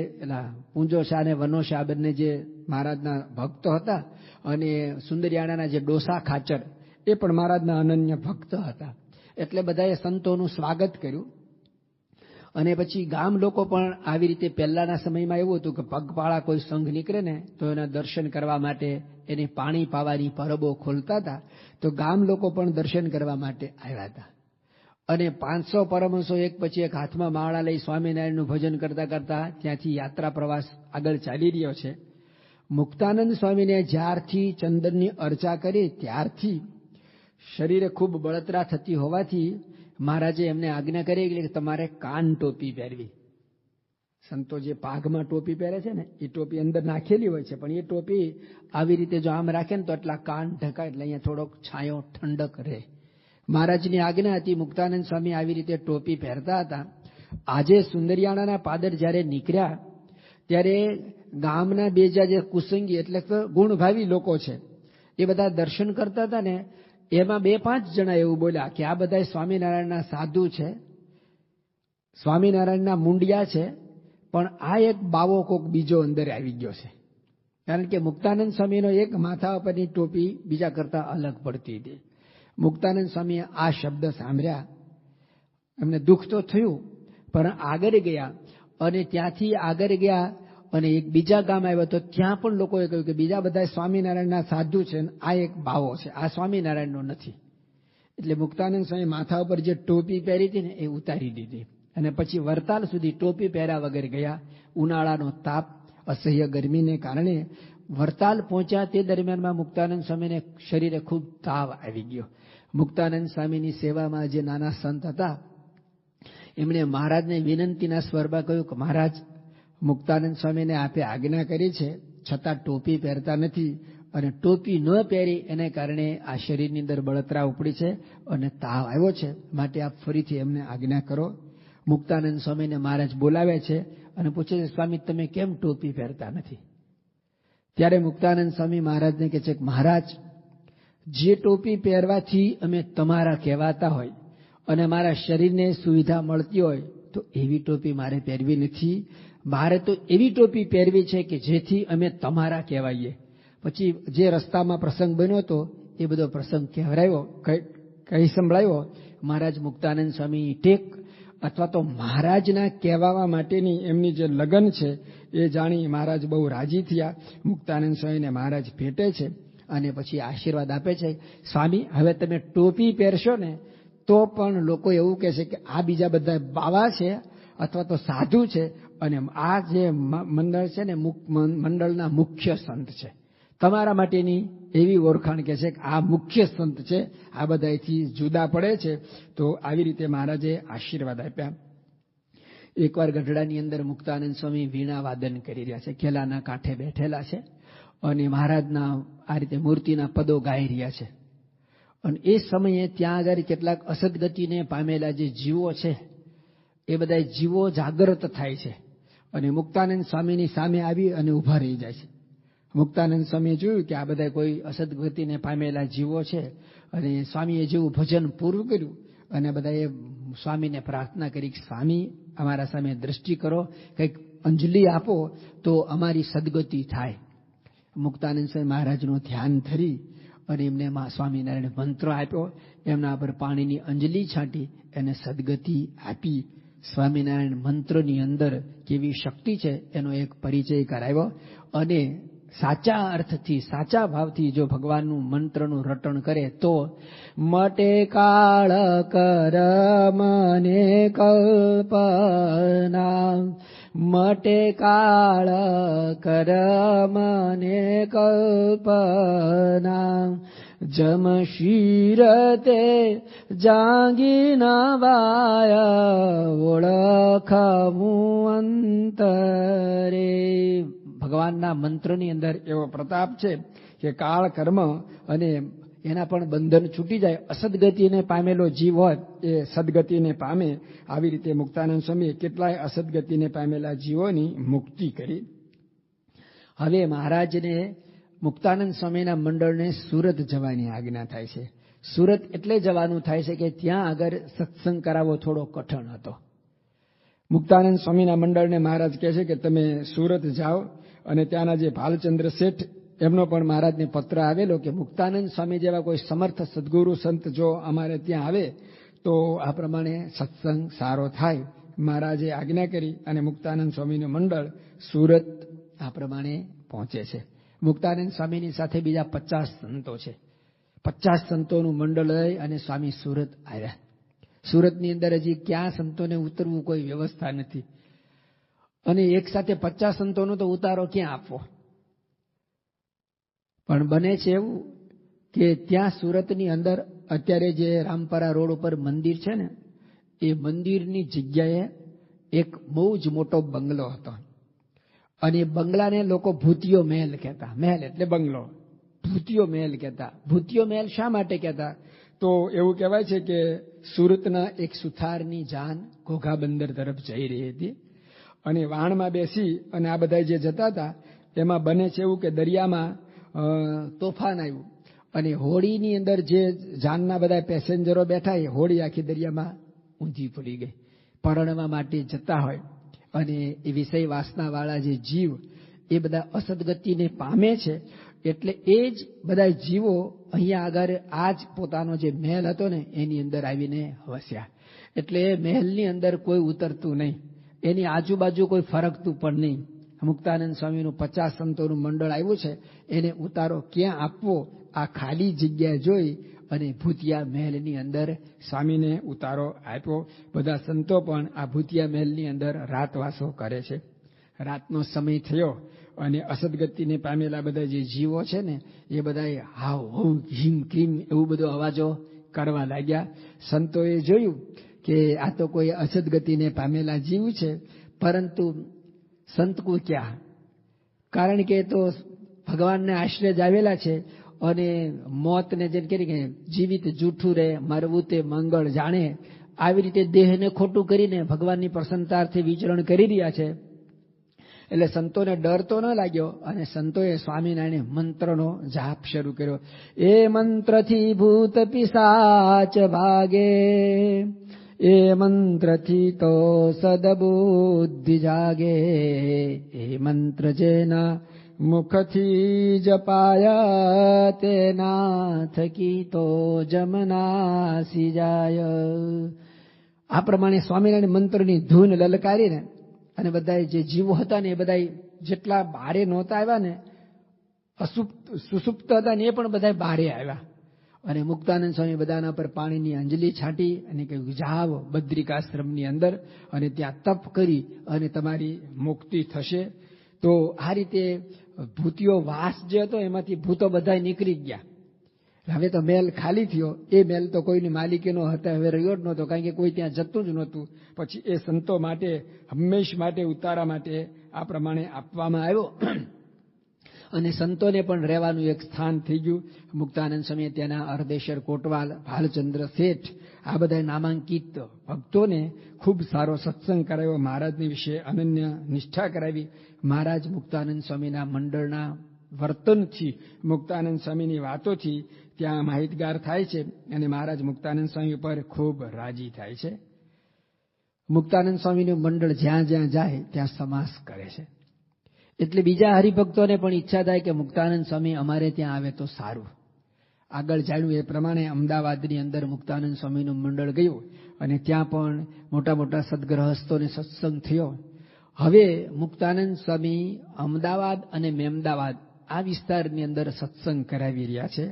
A: પૂંજો શાહ અને વનો શાહ બંને જે મહારાજના ભક્તો હતા અને સુંદરિયાણાના જે ડોસા ખાચર એ પણ મહારાજના અનન્ય ભક્ત હતા. એટલે બધાએ સંતોનું સ્વાગત કર્યું. અને પછી ગામ લોકો પણ આવી રીતે પહેલાના સમયમાં એવું હતું કે પગપાળા કોઈ સંઘ નીકળે ને તો એના દર્શન કરવા માટે એને પાણી પાવાની પરબો ખોલતા હતા. તો ગામ લોકો પણ દર્શન કરવા માટે આવ્યા હતા. અને 500 પરમહંસો એક પછી એક હાથમાં માળા લઈ સ્વામિનારાયણનું ભજન કરતા કરતા ત્યાંથી યાત્રા પ્રવાસ આગળ ચાલી રહ્યો છે. મુક્તાનંદ સ્વામીને જ્યારથી ચંદનની અર્ચા કરી ત્યારથી શરીરે ખૂબ બળતરા થતી હોવાથી મહારાજે એમને આજ્ઞા કરી કે તમારે કાન ટોપી પહેરવી. સંતો જે પાઘમાં ટોપી પહેરે છે ને એ ટોપી અંદર નાખેલી હોય છે, પણ એ ટોપી આવી રીતે જો આમ રાખે ને તો એટલા કાન ઢકાય, એટલે અહીંયા થોડોક છાંયો ઠંડક રહે. મહારાજની આજ્ઞા હતી. મુક્તાનંદ સ્વામી આવી રીતે ટોપી પહેરતા હતા. આજે સુંદરિયાણાના પાદર જ્યારે નીકળ્યા ત્યારે ગામના બેજા જે કુસંગી એટલે કે ગુણભાવી લોકો છે એ બધા દર્શન કરતા હતા ને, એમાં 2-5 જણા એવું બોલ્યા કે આ બધા સ્વામિનારાયણના સાધુ છે, સ્વામિનારાયણના મુંડિયા છે, પણ આ એક બાવો કોક બીજો અંદર આવી ગયો છે. કારણ કે મુક્તાનંદ સ્વામીનો એક માથા ઉપરની ટોપી બીજા કરતા અલગ પડતી હતી. મુક્તાનંદ સ્વામીએ આ શબ્દ સાંભળ્યા, એમને દુઃખ તો થયું, પણ આગળ ગયા અને ત્યાંથી આગળ ગયા અને એક બીજા ગામ આવ્યો તો ત્યાં પણ લોકોએ કહ્યું કે બીજા બધા સ્વામિનારાયણના સાધુ છે, આ એક બાવો છે, આ સ્વામિનારાયણનો નથી. એટલે મુક્તાનંદ સ્વામી માથા ઉપર જે ટોપી પહેરી હતી ને એ ઉતારી દીધી અને પછી વરતાલ સુધી ટોપી પહેર્યા વગર ગયા. ઉનાળાનો તાપ, અસહ્ય ગરમીને કારણે વરતાલ પહોંચ્યા તે દરમિયાનમાં મુક્તાનંદ સ્વામીને શરીરે ખૂબ તાવ આવી ગયો. મુક્તાનંદ સ્વામીની સેવામાં જે નાના સંત હતા એમણે મહારાજને વિનંતીના સ્વરમાં કહ્યું કે મહારાજ, મુક્તાનંદ સ્વામીને આપે આજ્ઞા કરી છે છતાં ટોપી પહેરતા નથી અને ટોપી ન પહેરી એને કારણે આ શરીરની અંદર બળતરા ઉપડી છે અને તાવ આવ્યો છે, માટે આપ ફરીથી એમને આજ્ઞા કરો. મુક્તાનંદ સ્વામીને મહારાજ બોલાવે છે અને પૂછે છે, સ્વામી તમે કેમ ટોપી પહેરતા નથી? ત્યારે મુક્તાનંદ સ્વામી મહારાજને કહે છે કે મહારાજ, જે ટોપી પહેરવાથી અમે તમારા કહેવાતા હોય અને મારા શરીરને સુવિધા મળતી હોય તો એવી ટોપી મારે પહેરવી નથી. મારે તો એવી ટોપી પહેરવી છે કે જેથી અમે તમારા કહેવાઈએ. પછી જે રસ્તામાં પ્રસંગ બન્યો હતો એ બધો પ્રસંગ કહેવરાયો, કઈ સંભળાયો. મહારાજ મુક્તાનંદ સ્વામી ટેક અથવા તો મહારાજના કહેવા માટેની એમની જે લગન છે એ જાણી મહારાજ બહુ રાજી થયા. મુક્તાનંદ સ્વામીને મહારાજ ભેટે છે અને પછી આશીર્વાદ આપે છે, સ્વામી હવે તમે ટોપી પહેરશો ને તો પણ લોકો એવું કહે છે કે આ બીજા બધા બાવા છે અથવા તો સાધુ છે અને આ જે મંડળ છે ને મંડળના મુખ્ય સંત છે. તમારા માટેની એવી ઓળખાણ કે છે કે આ મુખ્ય સંત છે, આ બધાથી જુદા પડે છે. તો આવી રીતે મહારાજે આશીર્વાદ આપ્યા. એકવાર ગઢડાની અંદર મુક્તાનંદ સ્વામી વીણા વાદન કરી રહ્યા છે, ખેલાના કાંઠે બેઠેલા છે અને મહારાજના આ રીતે મૂર્તિના પદો ગાઈ રહ્યા છે. અને એ સમયે ત્યાં આગળ કેટલાક અસદગતિને પામેલા જે જીવો છે એ બધા જીવો જાગૃત થાય છે અને મુક્તાનંદ સ્વામીની સામે આવી અને ઊભા રહી જાય છે. મુક્તાનંદ સ્વામીએ જોયું કે આ બધા કોઈ અસદગતિને પામેલા જીવો છે અને સ્વામીએ જેવું ભજન પૂરું કર્યું અને બધાએ સ્વામીને પ્રાર્થના કરી કે સ્વામી અમારા સામે દ્રષ્ટિ કરો, કંઈક અંજલિ આપો તો અમારી સદગતિ થાય. મુક્તાનંદ સ્વામી મહારાજનું ધ્યાન ધરી અને એમને સ્વામિનારાયણ મંત્ર આપ્યો, એમના પર પાણીની અંજલિ છાંટી એને સદગતિ આપી. સ્વામિનારાયણ મંત્રની અંદર કેવી શક્તિ છે એનો એક પરિચય કરાવ્યો અને સાચા અર્થથી સાચા ભાવથી જો ભગવાનનું મંત્રનું રટણ કરે તો મટે કાળ કરમને કલ્પના, મટે કાળ કરમને કલ્પના, જમશીર તે જાગી ના વાય ઓળખમું અંતરે. ભગવાનના મંત્રની અંદર એવો પ્રતાપ છે કે કાળ કર્મ અને એના પણ બંધન છૂટી જાય. અસદગતિને પામેલો જીવ હોય એ સદગતિને પામે. આવી રીતે મુક્તાનંદ સ્વામીએ કેટલાય અસદગતિને પામેલા જીવોની મુક્તિ કરી. હવે મહારાજને મુક્તાનંદ સ્વામીના મંડળને સુરત જવાની આજ્ઞા થાય છે. સુરત એટલે જવાનું થાય છે કે ત્યાં આગળ સત્સંગ કરાવવો થોડો કઠણ હતો. મુક્તાનંદ સ્વામીના મંડળને મહારાજ કહે છે કે તમે સુરત જાઓ અને ત્યાંના જે ભાલચંદ્ર શેઠ એમનો પણ મહારાજને પત્ર આવેલો કે મુક્તાનંદ સ્વામી જેવા કોઈ સમર્થ સદગુરુ સંત જો અમારે ત્યાં આવે તો આ પ્રમાણે સત્સંગ સારો થાય. મહારાજે આજ્ઞા કરી અને મુક્તાનંદ સ્વામીનું મંડળ સુરત આ પ્રમાણે પહોંચે છે. મુક્તાનંદ સ્વામીની સાથે બીજા 50 સંતો છે. 50 સંતોનું મંડળ લઈ અને સ્વામી સુરત આવ્યા. સુરતની અંદર હજી ક્યાં સંતોને ઉતરવું કોઈ વ્યવસ્થા નથી અને એક સાથે 50 સંતોનો તો ઉતારો ક્યાં આપવો. પણ બને છે એવું કે ત્યાં સુરતની અંદર અત્યારે જે રામપરા રોડ ઉપર મંદિર છે ને, એ મંદિરની જગ્યાએ એક બહુ જ મોટો બંગલો હતો. અને એ બંગલાને લોકો ભૂતિયો મહેલ કહેતા. મહેલ એટલે બંગલો, ભૂતિયો મહેલ કહેતા. ભૂતિયો મહેલ શા માટે કહેતા? તો એવું કહેવાય છે કે સુરતના એક સુથારની જાન ઘોઘા બંદર તરફ જઈ રહી હતી અને વાણમાં બેસી અને આ બધા જે જતા હતા એમાં બને છે એવું કે દરિયામાં તોફાન આવ્યું અને હોડીની અંદર જે જાનના બધા પેસેન્જરો બેઠા એ હોડી આખી દરિયામાં ઊંધી પડી ગઈ. પરણવા માટે જતા હોય અને એ વિષય વાસનાવાળા જે જીવ એ બધા અસદગતિને પામે છે. એટલે એ જ બધા જીવો અહીંયા આગળ આ જ પોતાનો જે મહેલ હતો ને એની અંદર આવીને વસ્યા. એટલે એ મહેલની અંદર કોઈ ઉતરતું નહીં, એની આજુબાજુ કોઈ ફરકતું પણ નહીં. મુક્તાનંદ સ્વામીનું 50 સંતોનું મંડળ આવ્યું છે, એને ઉતારો ક્યાં આપવો આ ખાલી જગ્યા જોઈ અને ભૂતિયા મહેલની અંદર સ્વામીને ઉતારો આપ્યો. બધા સંતો પણ આ ભૂતિયા મહેલની અંદર રાતવાસો કરે છે. રાતનો સમય થયો અને અસદગતિને પામેલા બધા જે જીવો છે ને એ બધા હાવ હવ હિમ ક્રીમ એવું બધું અવાજો કરવા લાગ્યા. સંતોએ જોયું કે આ તો કોઈ અસદગતિને પામેલા જીવ છે, પરંતુ સંત કો ક્યાં, કારણ કે તો ભગવાનને આશ્રય જ આવેલા છે અને મોતને જેમ કે જીવિત જૂઠું રહે મરવું તે મંગળ જાણે, આવી રીતે દેહને ખોટું કરીને ભગવાનની પ્રસન્નતાર્થે વિચરણ કરી રહ્યા છે. એટલે સંતોને ડર તો ન લાગ્યો અને સંતોએ સ્વામિનારાયણ મંત્રનો જાપ શરૂ કર્યો. એ મંત્રથી ભૂત પિશાચ ભાગે, એ મંત્રથી તો સદબુદ્ધિ જાગે, એ મંત્ર જેના મુખથી જપાય તેના થકી તો જમનાસી જાય. આ પ્રમાણે સ્વામિનારાયણ મંત્રની ધૂન લલકારીને અને બધા જે જીવો હતા ને એ બધા જેટલા બારે નહોતા આવ્યા ને, સુસુપ્ત હતા ને એ પણ બધા બારે આવ્યા. અને મુક્તાનંદ સ્વામી બધાના પર પાણીની અંજલિ છાંટી અને કહ્યું જાઓ બદ્રિકાશ્રમની અંદર અને ત્યાં તપ કરી અને તમારી મુક્તિ થશે. તો આ રીતે ભૂતિયો વાસ જે હતો એમાંથી ભૂતો બધા નીકળી ગયા. હવે તો મહેલ ખાલી થયો. એ મહેલ તો કોઈની માલિકીનો હતો, હવે રહ્યો જ નહોતો, કારણ કે કોઈ ત્યાં જતું જ નહોતું. પછી એ સંતો માટે હંમેશ માટે ઉતારા માટે આ પ્રમાણે આપવામાં આવ્યો અને સંતોને પણ રહેવાનું એક સ્થાન થઈ ગયું. મુક્તાનંદ સ્વામીએ ત્યાંના અર્ધેશ્વર કોટવાલ, ભાલચંદ્ર શેઠ આ બધા નામાંકિત ભક્તોને ખૂબ સારો સત્સંગ કરાવ્યો. મહારાજની વિશે અનન્ય નિષ્ઠા કરાવી. મહારાજ મુક્તાનંદ સ્વામીના મંડળના વર્તનથી, મુક્તાનંદ સ્વામીની વાતોથી ત્યાં માહિતગાર થાય છે અને મહારાજ મુક્તાનંદ સ્વામી પર ખૂબ રાજી થાય છે. મુક્તાનંદ સ્વામીનું મંડળ જ્યાં જ્યાં જાય ત્યાં સમાસ કરે છે. એટલે બીજા હરિભક્તોને પણ ઈચ્છા થાય કે મુક્તાનંદ સ્વામી અમારે ત્યાં આવે તો સારું. આગળ જાણ્યું એ પ્રમાણે અમદાવાદની અંદર મુક્તાનંદ સ્વામીનું મંડળ ગયું અને ત્યાં પણ મોટા મોટા સદગ્રહસ્થોને સત્સંગ થયો. હવે મુક્તાનંદ સ્વામી અમદાવાદ અને મેમદાવાદ આ વિસ્તારની અંદર સત્સંગ કરાવી રહ્યા છે.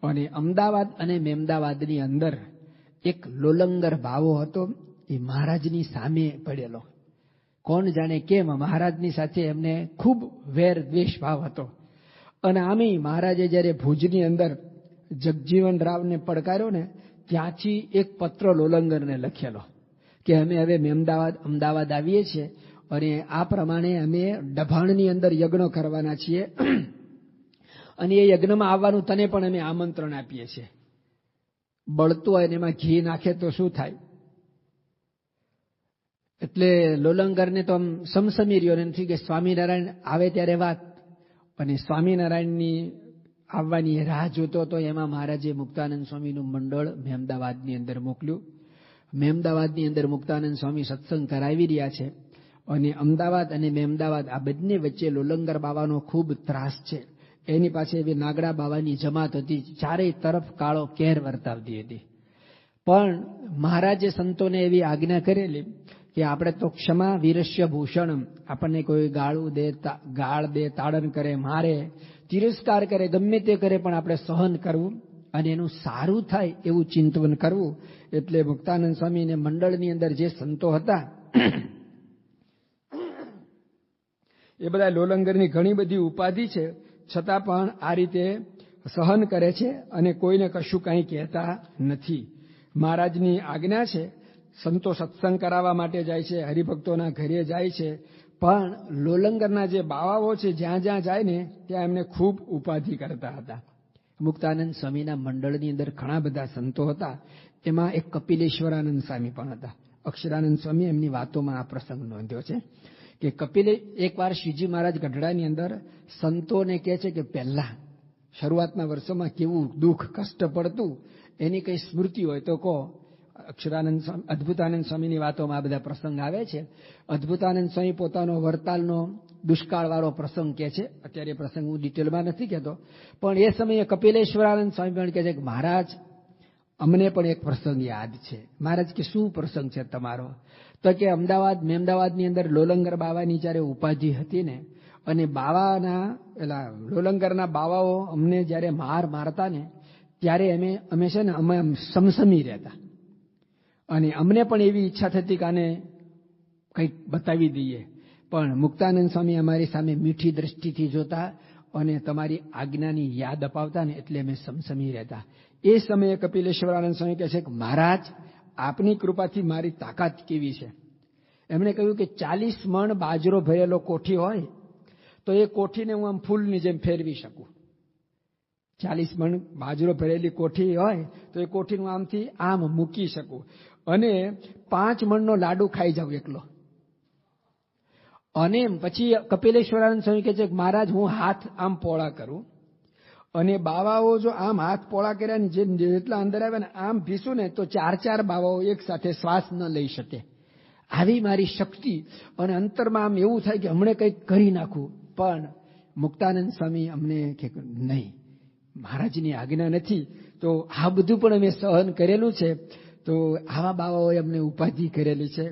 A: અને અમદાવાદ અને મેમદાવાદની અંદર એક લોલંગર બાવો હતો, એ મહારાજની સામે પડેલો. કોણ જાણે કેમ મહારાજની સાથે એમને ખૂબ વેર દ્વેષ ભાવ હતો. અને આમે મહારાજે જ્યારે ભુજની અંદર જગજીવન રાવને પડકાર્યો ને, ત્યાંથી એક પત્ર લોલંગરને લખેલો કે અમે હવે મેમદાવાદ અમદાવાદ આવીએ છીએ અને આ પ્રમાણે અમે ડભાણની અંદર યજ્ઞ કરવાના છીએ અને એ યજ્ઞમાં આવવાનું તને પણ અમે આમંત્રણ આપીએ છીએ. બળતું હોય ને એમાં ઘી નાખે તો શું થાય? એટલે લોલંગરને તો આમ સમસમી રહ્યો નથી કે સ્વામિનારાયણ આવે ત્યારે વાત. અને સ્વામિનારાયણની આવવાની રાહ જોતો તો એમાં મહારાજે મુક્તાનંદ સ્વામીનું મંડળ મહેમદાવાદની અંદર મોકલ્યું. મહેમદાવાદની અંદર મુક્તાનંદ સ્વામી સત્સંગ કરાવી રહ્યા છે અને અમદાવાદ અને મહેમદાવાદ આ બંને વચ્ચે લોલંગર બાવાનો ખૂબ ત્રાસ છે. એની પાસે એવી નાગડા બાવાની જમાત હતી, ચારેય તરફ કાળો કેર વર્તાવતી હતી. પણ મહારાજે સંતોને એવી આજ્ઞા કરેલી કે આપણે તો ક્ષમા વીરસ્ય ભૂષણમ, આપણને કોઈ ગાળ દે, તાડન કરે, મારે, તિરસ્કાર કરે, ગમે તે કરે પણ આપણે સહન કરવું અને એનું સારું થાય એવું ચિંતન કરવું. એટલે મુક્તાનંદ સ્વામીને મંડળની અંદર જે સંતો હતા એ બધા લોલંગરની ઘણી બધી ઉપાધિ છે છતાં પણ આ રીતે સહન કરે છે અને કોઈને કશું કંઈ કહેતા નથી. મહારાજની આજ્ઞા છે, સંતો સત્સંગ કરાવવા માટે જાય છે, હરિભક્તોના ઘરે જાય છે, પણ લોલંગરના જે બાવાઓ છે જ્યાં જ્યાં જાય ને ત્યાં એમને ખૂબ ઉપાધિ કરતા હતા. મુક્તાનંદ સ્વામીના મંડળની અંદર ઘણા બધા સંતો હતા. એમાં એક કપિલેશ્વરાનંદ સ્વામી પણ હતા. અક્ષરાનંદ સ્વામી એમની વાતોમાં આ પ્રસંગ નોંધ્યો છે કે કપિલે એકવાર શ્રીજી મહારાજ ગઢડાની અંદર સંતોને કહે છે કે પહેલા શરૂઆતના વર્ષોમાં કેવું દુઃખ કષ્ટ પડતું એની કઈ સ્મૃતિ હોય તો કહો. અક્ષરાનંદ સ્વામી, અદ્ભુતાનંદ સ્વામીની વાતોમાં આ બધા પ્રસંગ આવે છે. અદ્ભુતાનંદ સ્વામી પોતાનો વરતાલનો દુષ્કાળવાળો પ્રસંગ કહે છે. અત્યારે એ પ્રસંગ હું ડિટેલમાં નથી કહેતો, પણ એ સમયે કપિલેશ્વરાનંદ સ્વામી પણ કહે છે કે મહારાજ અમને પણ એક પ્રસંગ યાદ છે. મહારાજ કે શું પ્રસંગ છે તમારો? તો કે અમદાવાદની અંદર લોલંગર બાવાની જ્યારે ઉપાધિ હતી ને, અને બાવાના પેલા લોલંગરના બાવાઓ અમને જ્યારે મારતા ને ત્યારે અમે છે ને અમે સમસમી રહેતા, અને અમને પણ એવી ઈચ્છા થતી કે આને કંઈક બતાવી દઈએ, પણ મુક્તાનંદ સ્વામી અમારી સામે મીઠી દ્રષ્ટિથી જોતા અને તમારી આજ્ઞાની યાદ અપાવતા ને એટલે અમે સમસમી રહેતા. એ સમયે કપિલેશ્વરાનંદ સ્વામી કહે છે કે મહારાજ આપની કૃપાથી મારી તાકાત કેવી છે. એમણે કહ્યું કે 40 મણ બાજરો ભરેલો કોઠી હોય તો એ કોઠીને હું આમ ફૂલની જેમ ફેરવી શકું. 40 મણ બાજરો ભરેલી કોઠી હોય તો એ કોઠીનું આમથી આમ મૂકી શકું, અને 5 મણનો લાડુ ખાઈ જાઉં એકલો. અને પછી કપિલેશ્વરાનંદ સ્વામી કહે છે કે મહારાજ હું હાથ આમ પોળા કરું, અને બાવાઓ જો આમ હાથ પોળા કર્યા ને જેટલા અંદર આવે ને આમ ભીસું ને તો 4 બાવાઓ એક સાથે શ્વાસ ન લઈ શકે. આવી મારી શક્તિ, અને અંતરમાં આમ એવું થાય કે હમણે કંઈક કરી નાખું. પણ મુક્તાનંદ સ્વામી અમને કે નહીં, મહારાજની આજ્ઞા નથી. તો આ બધું પણ અમે સહન કરેલું છે. તો આવા બાવાઓએ અમને ઉપાધિ કરેલી છે.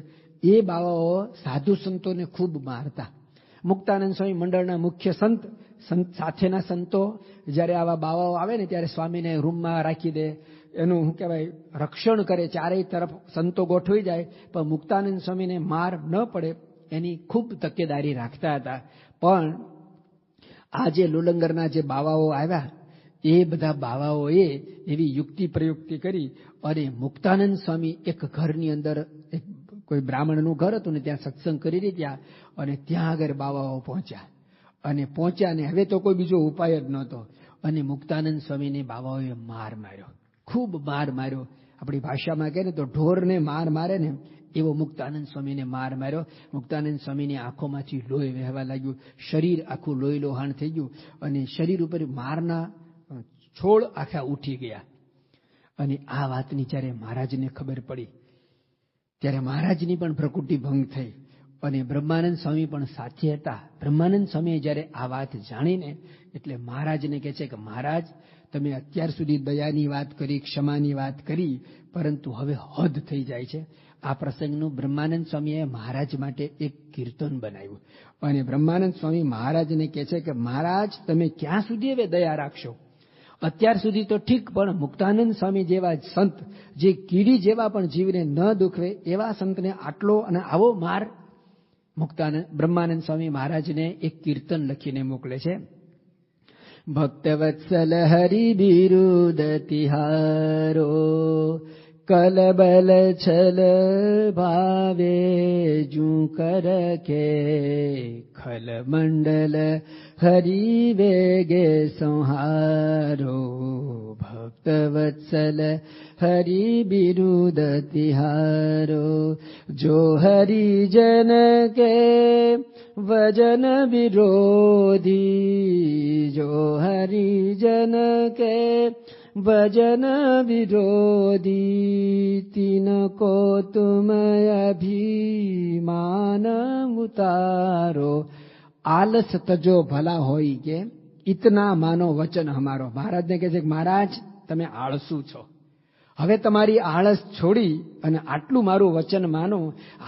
A: એ બાવાઓ સાધુ સંતોને ખૂબ મારતા. મુક્તાનંદ સ્વામી મંડળના મુખ્ય સંત સાથેના સંતો જ્યારે આવા બાવાઓ આવે ને ત્યારે સ્વામીને રૂમમાં રાખી દે, એનું શું કહેવાય રક્ષણ કરે, ચારેય તરફ સંતો ગોઠવી જાય, પણ મુક્તાનંદ સ્વામીને માર ન પડે એની ખૂબ તકેદારી રાખતા હતા. પણ આ જે લોલંગરના જે બાવાઓ આવ્યા એ બધા બાવાઓએ એવી યુક્તિ પ્રયુક્તિ કરી અને મુક્તાનંદ સ્વામી એક ઘરની અંદર, એક કોઈ બ્રાહ્મણનું ઘર હતું ને ત્યાં સત્સંગ કરી રહ્યા, અને ત્યાં આગળ બાવાઓ પહોંચ્યા ને હવે તો કોઈ બીજો ઉપાય જ નહોતો, અને મુક્તાનંદ સ્વામીને બાવાઓએ માર માર્યો, ખૂબ માર માર્યો. આપણી ભાષામાં કહે ને તો ઢોરને માર મારે ને એવો મુક્તાનંદ સ્વામીને માર માર્યો. મુક્તાનંદ સ્વામીની આંખોમાંથી લોહી વહેવા લાગ્યું, શરીર આખું લોહી લોહાણ થઈ ગયું, અને શરીર ઉપર મારના છોડ આખા ઉઠી ગયા. અને આ વાતની જ્યારે મહારાજને ખબર પડી ત્યારે મહારાજની પણ પ્રકૃતિ ભંગ થઈ, અને બ્રહ્માનંદ સ્વામી પણ સાથે હતા. બ્રહ્માનંદ સ્વામીએ જ્યારે આ વાત જાણીને એટલે મહારાજને કહે છે કે મહારાજ તમે અત્યાર સુધી દયાની વાત કરી, ક્ષમાની વાત કરી, પરંતુ હવે હદ થઈ જાય છે. આ પ્રસંગનું બ્રહ્માનંદ સ્વામીએ મહારાજ માટે એક કીર્તન બનાવ્યું, અને બ્રહ્માનંદ સ્વામી મહારાજને કહે છે કે મહારાજ તમે ક્યાં સુધી હવે દયા રાખશો? અત્યાર સુધી તો ઠીક, પણ મુક્તાનંદ સ્વામી જેવા સંત, જે કીડી જેવા પણ જીવને ન દુખવે એવા સંતને આટલો અને આવો માર. બ્રહ્માનંદ સ્વામી મહારાજને એક કીર્તન લખીને મોકલે છે. ભક્તવત્સલ હરિ બિરુદ તિહારો, કલબલ છલ ભાવે જું કર કે, ખલ મંડલ હરિ વેગે સંહારો. ભક્તવત્સલ હરિ બિરુદ તિહારો, જો હરિજન કે વજન વિરોધી, જો હરિજન કે વજન વિરોધી, તિनको तुम અભિમાન ઉતારો. આલસ તજો ભલા હોય કે ઇતના માનો વચન હમારો. મહારાજને કહે છે કે મહારાજ તમે આળસુ છો, હવે તમારી આળસ છોડી અને આટલું મારું વચન માનો.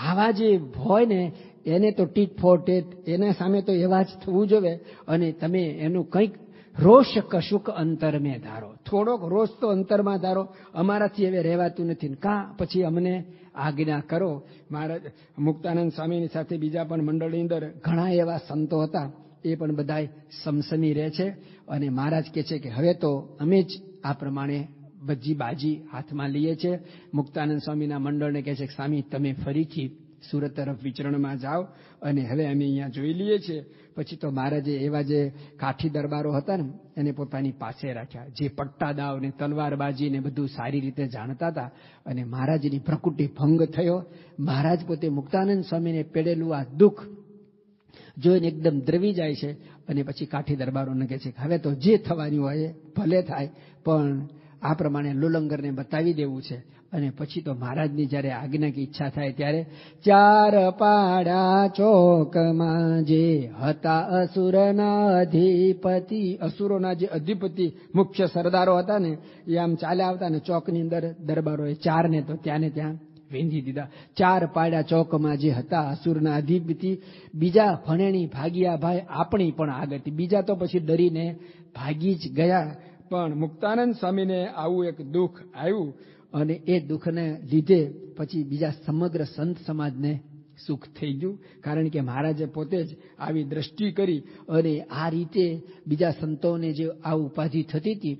A: આવા જે હોય ને એને તો ટીટ ફોર ટેટ, એના સામે તો એવા જ થવું જોઈએ, અને તમે એનું કંઈક રોષ કશુક અંતર મેં ધારો. થોડોક રોષ તો અંતરમાં ધારો, અમારાથી હવે રહેવાતું નથી, કાં પછી અમને આજ્ઞા કરો. મહારાજ મુક્તાનંદ સ્વામીની સાથે બીજા પણ મંડળની અંદર ઘણા એવા સંતો હતા, એ પણ બધા સમસમી રહે છે. અને મહારાજ કહે છે કે હવે તો અમે જ આ પ્રમાણે બધી બાજી હાથમાં લઈએ છીએ. મુક્તાનંદ સ્વામીના મંડળને કહે છે કે સ્વામી તમે ફરીથી સુરત તરફ વિચરણમાં જાઓ અને હવે અમે અહીંયા જોઈ લઈએ છીએ. પછી તો મહારાજે એવા જે કાઠી દરબારો હતા ને એને પોતાની પાસે રાખ્યા, જે પટ્ટા દાવ ને તલવારબાજી ને બધું સારી રીતે જાણતા હતા. અને મહારાજની પ્રકૃતિ ભંગ થયો. મહારાજ પોતે મુક્તાનંદ સ્વામીને પેડેલું આ દુઃખ જોઈને એકદમ દ્રવી જાય છે. અને પછી કાઠી દરબારોને કહે છે કે હવે તો જે થવાનું હોય ભલે થાય, પણ આ પ્રમાણે લુલંગરને બતાવી દેવું છે. અને પછી તો મહારાજની જ્યારે આજ્ઞા કે ઈચ્છા થાય ત્યારે 4 પાડા ચોકમાં જે હતા અસુરના અધિપતિ, અસુરોના જે અધિપતિ મુખ્ય સરદારો હતા ને એ આમ ચાલ્યા આવતા ને ચોકની અંદર દરબારોએ 4 ને તો ત્યાં ને ત્યાં વેંધી દીધા. 4 પાડા ચોકમાં જે હતા અસુરના અધિપતિ, બીજા ભણેણી ભાગ્યા ભાઈ આપણી પણ આગળ, બીજા તો પછી ડરીને ભાગી જ ગયા. પણ મુક્તાનંદ સ્વામીને આવું એક દુઃખ આવ્યું અને એ દુઃખને લીધે પછી બીજા સમગ્ર સંત સમાજને સુખ થઈ ગયું. કારણ કે મહારાજે પોતે જ આવી દ્રષ્ટિ કરી અને આ રીતે બીજા સંતોને જે આ ઉપાધિ થતી હતી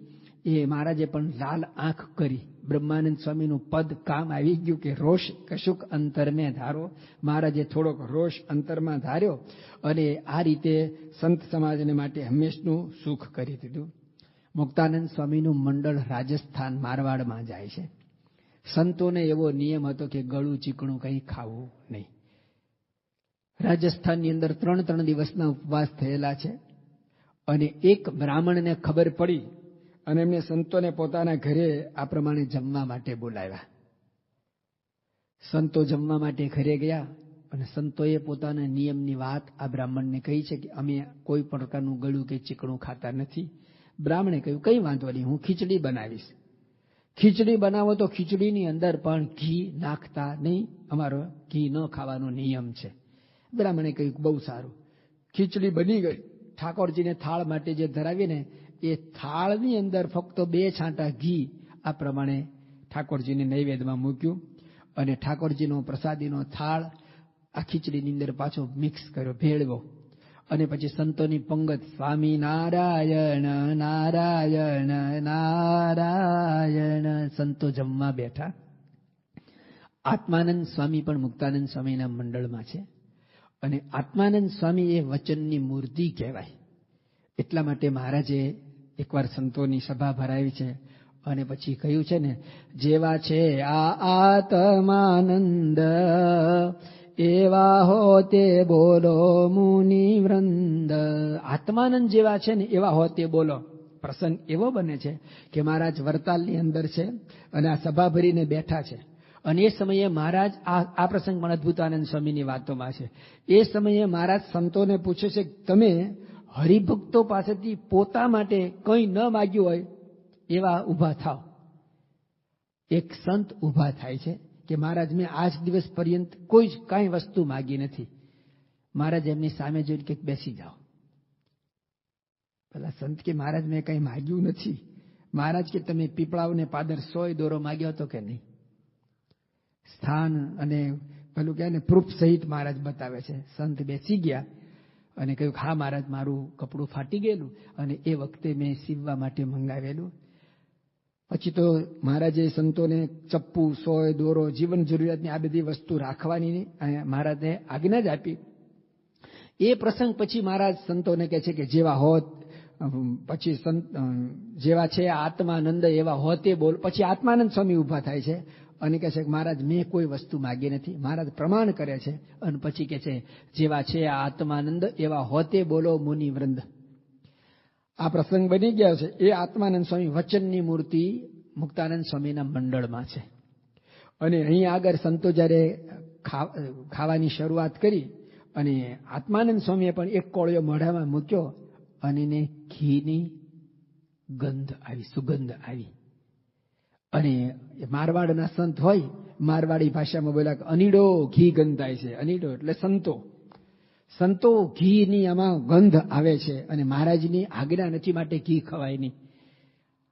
A: એ મહારાજે પણ લાલ આંખ કરી. બ્રહ્માનંદ સ્વામીનું પદ કામ આવી ગયું કે રોષ કશુક અંતર મેં ધારો. મહારાજે થોડોક રોષ અંતરમાં ધાર્યો અને આ રીતે સંત સમાજને માટે હંમેશનું સુખ કરી દીધું. મુક્તાનંદ સ્વામીનું મંડળ રાજસ્થાન મારવાડમાં જાય છે. સંતોને એવો નિયમ હતો કે ગળું ચીકણું કંઈ ખાવું નહીં. રાજસ્થાનની અંદર 3 દિવસના ઉપવાસ થયેલા છે. અને એક બ્રાહ્મણને ખબર પડી અને એમને સંતોને પોતાના ઘરે આ પ્રમાણે જમવા માટે બોલાવ્યા. સંતો જમવા માટે ઘરે ગયા અને સંતોએ પોતાના નિયમની વાત આ બ્રાહ્મણને કહી છે કે અમે કોઈ પણ પ્રકારનું ગળું કે ચીકણું ખાતા નથી. બ્રાહ્મણે કહ્યું કંઈ વાંધો નહીં, હું ખીચડી બનાવીશ. ખીચડી બનાવો તો ખીચડીની અંદર પણ ઘી નાખતા નહીં, અમારો ઘી ન ખાવાનો નિયમ છે. બ્રાહ્મણે કહ્યું બહુ સારું. ખીચડી બની ગઈ. ઠાકોરજીને થાળ માટે જે ધરાવીને એ થાળની અંદર ફક્ત 2 છાંટા ઘી આ પ્રમાણે ઠાકોરજીને નૈવેદ્યમાં મૂક્યું અને ઠાકોરજીનો પ્રસાદીનો થાળ આ ખીચડીની અંદર પાછો મિક્સ કર્યો, ભેળવો. અને પછી સંતોની પંગત સ્વામી નારાયણ નારાયણ નારાયણ. સંતો જમવા બેઠા. આત્માનંદ સ્વામી પણ મુક્તાનંદ સ્વામીના મંડળમાં છે. અને આત્માનંદ સ્વામી એ વચનની મૂર્તિ કહેવાય. એટલા માટે મહારાજે એકવાર સંતોની સભા ભરાવી છે અને પછી કહ્યું છે ને, જેવા છે આ આત્માનંદ એવા હો તે બોલો મુનિ વૃંદ. આત્માનંદ જેવા છે ને એવા હો તે બોલો. પ્રસંગ એવો બને છે કે મહારાજ વરતાલની અંદર છે અને આ સભા ભરીને બેઠા છે. અને એ સમયે મહારાજ આ પ્રસંગ પણ અદ્ભુતાનંદ સ્વામીની વાતોમાં છે. એ સમયે મહારાજ સંતોને પૂછે છે કે તમે હરિભક્તો પાસેથી પોતા માટે કંઈ ન માગ્યું હોય એવા ઊભા થાવ. એક સંત ઊભા થાય છે કે મહારાજ મેં આજ દિવસ પર્યંત કોઈ જ કાંઈ વસ્તુ માગી નથી. મહારાજ એમની સામે જોઈને કે બેસી જાઓ. પેલા સંત કે મહારાજ મેં કંઈ માગ્યું નથી. મહારાજ કે તમે પીપળાઓને પાદર 100 દોરો માગ્યો હતો કે નહીં? સ્થાન અને પેલું કહે ને પ્રૂફ સહિત મહારાજ બતાવે છે. સંત બેસી ગયા અને કહ્યું હા મહારાજ મારું કપડું ફાટી ગયેલું અને એ વખતે મેં સીવવા માટે મંગાવેલું. પછી તો મહારાજે સંતોને ચપ્પુ, 100 દોરો, જીવન જરૂરિયાતની આ બધી વસ્તુ રાખવાની મહારાજને આજ્ઞા જ આપી. એ પ્રસંગ પછી મહારાજ સંતોને કહે છે કે જેવા હોત પછી સંત જેવા છે આત્માનંદ એવા હોતે બોલ. પછી આત્માનંદ સ્વામી ઊભા થાય છે અને કહે છે કે મહારાજ મેં કોઈ વસ્તુ માગી નથી. મહારાજ પ્રમાણ કરે છે અને પછી કહે છે જેવા છે આત્માનંદ એવા હોતે બોલો મુનિ વૃંદ. આ પ્રસંગ બની ગયા છે. એ આત્માનંદ સ્વામી વચનની મૂર્તિ મુક્તાનંદ સ્વામીના મંડળમાં છે. અને અહીં આગળ સંતો જ્યારે ખાવાની શરૂઆત કરી અને આત્માનંદ સ્વામીએ પણ એક કોળિયો મોઢામાં મૂક્યો અને એને ઘીની ગંધ આવી, સુગંધ આવી. અને મારવાડના સંત હોય, મારવાડી ભાષામાં બોલ્યા અનીડો ઘી ગંધ આવે છે. અનીડો એટલે સંતો ઘીની આમાં ગંધ આવે છે અને મહારાજની આજ્ઞા નથી માટે ઘી ખવાય નહીં.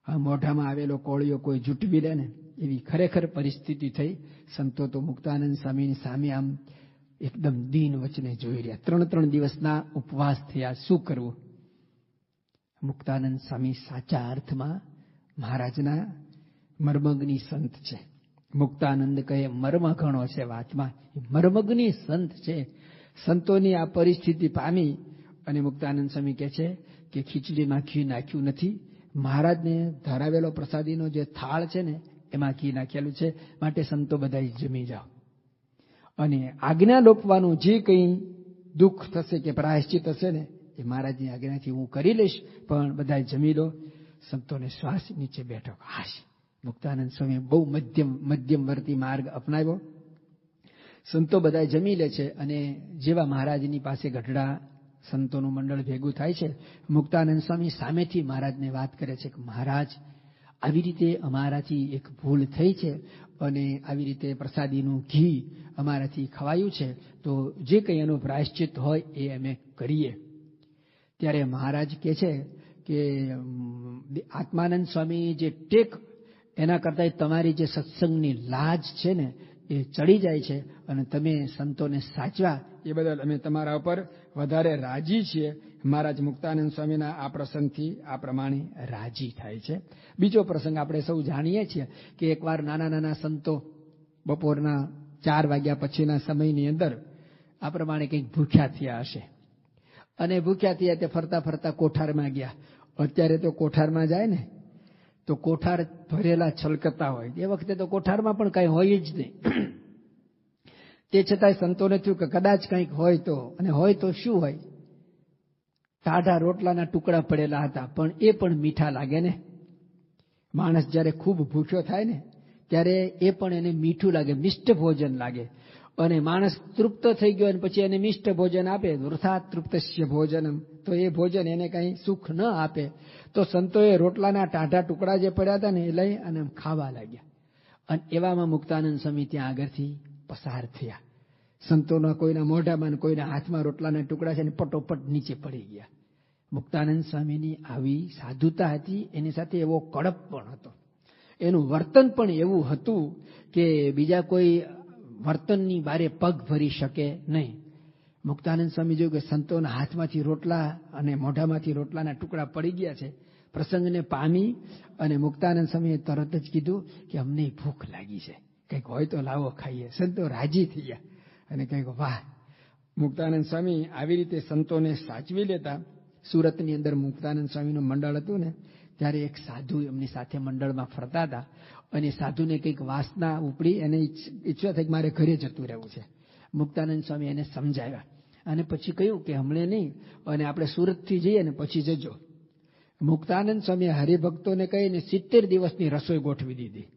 A: આ મોઢામાં આવેલો કોળિયો કોઈ જૂટવી લે ને એવી ખરેખર પરિસ્થિતિ થઈ. સંતો તો મુક્તાનંદ સ્વામીની સામે આમ એકદમ દીન વચને જોઈ રહ્યા. 3 દિવસના ઉપવાસ થયા. શું કરવું? મુક્તાનંદ સ્વામી સાચા અર્થમાં મહારાજના મર્મગ્ની સંત છે. મુક્તાનંદ કહે મર્મ ઘણો છે વાતમાં, મર્મગ્ની સંત છે. સંતોની આ પરિસ્થિતિ પામી અને મુક્તાનંદ સ્વામી કહે છે કે ખીચડીમાં ઘી નાખ્યું નથી, મહારાજને ધરાવેલો પ્રસાદીનો જે થાળ છે ને એમાં ઘી નાખેલું છે, માટે સંતો બધા જમી જાઓ અને આજ્ઞા લોપવાનું જે કંઈ દુઃખ થશે કે પ્રાયશ્ચિત હશે ને એ મહારાજની આજ્ઞાથી હું કરી લઈશ, પણ બધા જમી લો. સંતોને શ્વાસ નીચે બેઠો. હાશ. મુક્તાનંદ સ્વામી બહુ મધ્યમવર્તી માર્ગ અપનાવ્યો. સંતો બધા જમી લે છે અને જેવા મહારાજની પાસે ગઢડા સંતોનું મંડળ ભેગું થાય છે, મુક્તાનંદ સ્વામી સામેથી મહારાજને વાત કરે છે કે મહારાજ, આવી રીતે અમારાથી એક ભૂલ થઈ છે અને આવી રીતે પ્રસાદીનું ઘી અમારાથી ખવાયું છે, તો જે કંઈ એનું પ્રાયશ્ચિત હોય એ અમે કરીએ. ત્યારે મહારાજ કહે છે કે આત્માનંદ સ્વામી જે ટેક, એના કરતાં તમારી જે સત્સંગની લાજ છે ને એ ચડી જાય છે અને તમે સંતોને સાચવા એ બદલ અમે તમારા ઉપર વધારે રાજી છીએ. મહારાજ મુક્તાનંદ સ્વામીના આ પ્રસંગથી આ પ્રમાણે રાજી થાય છે. બીજો પ્રસંગ આપણે સૌ જાણીએ છીએ કે એકવાર નાના સંતો બપોરના 4 વાગ્યા પછીના સમયની અંદર આ પ્રમાણે કંઈક ભૂખ્યા થયા હશે અને ભૂખ્યા થયા તે ફરતા ફરતા કોઠારમાં ગયા. અત્યારે તો કોઠારમાં જાય ને તો કોઠાર ભરેલા છલકતા હોય, એ વખતે તો કોઠારમાં પણ કાંઈ હોય જ નહીં. તે છતાંય સંતોને થયું કે કદાચ કંઈક હોય તો, અને હોય તો શું હોય? ટાઢા રોટલાના ટુકડા પડેલા હતા, પણ એ પણ મીઠા લાગે ને. માણસ જ્યારે ખૂબ ભૂખ્યો થાય ને ત્યારે એ પણ એને મીઠું લાગે, મિષ્ટ ભોજન લાગે. અને માણસ તૃપ્ત થઈ ગયો અને પછી એને મિષ્ટ ભોજન આપે, વૃથા તૃપ્તસ્ય ભોજનમ, તો એ ભોજન એને કંઈ સુખ ન આપે. તો સંતોએ રોટલાના ટાઢા ટુકડા જે પડ્યા હતા ને એ લઈ અને ખાવા લાગ્યા. અને એવામાં મુક્તાનંદ સ્વામી ત્યાં આગળથી પસાર થયા. સંતોના કોઈના મોઢામાં કોઈના હાથમાં રોટલાના ટુકડા છે ને પટોપટ નીચે પડી ગયા. મુક્તાનંદ સ્વામીની આવી સાધુતા હતી, એની સાથે એવો કડપ પણ હતો, એનું વર્તન પણ એવું હતું કે બીજા કોઈ વર્તનની બારે પગ ભરી શકે નહીં. મુક્તાનંદ સ્વામી જોયું કે સંતોના હાથમાંથી રોટલા અને મોઢામાંથી રોટલાના ટુકડા પડી ગયા છે. પ્રસંગને પામી અને મુક્તાનંદ સ્વામીએ તરત જ કીધું કે અમને ભૂખ લાગી છે, કંઈક હોય તો લાવો ખાઈએ. સંતો રાજી થઈ ગયા અને કંઈક વાહ. મુક્તાનંદ સ્વામી આવી રીતે સંતોને સાચવી લેતા. સુરતની અંદર મુક્તાનંદ સ્વામીનું મંડળ હતું ને ત્યારે એક સાધુ એમની સાથે મંડળમાં ફરતા હતા અને સાધુને કંઈક વાસના ઉપડી, એને ઈચ્છા થઈ કે મારે ઘરે જતું રહેવું છે. મુક્તાનંદ સ્વામી એને સમજાવ્યા અને પછી કહ્યું કે હમણાં નહીં, અને આપણે સુરતથી જઈએ ને પછી જજો. મુક્તાનંદ સ્વામીએ હરિભક્તોને કહીને 70 દિવસની રસોઈ ગોઠવી દીધી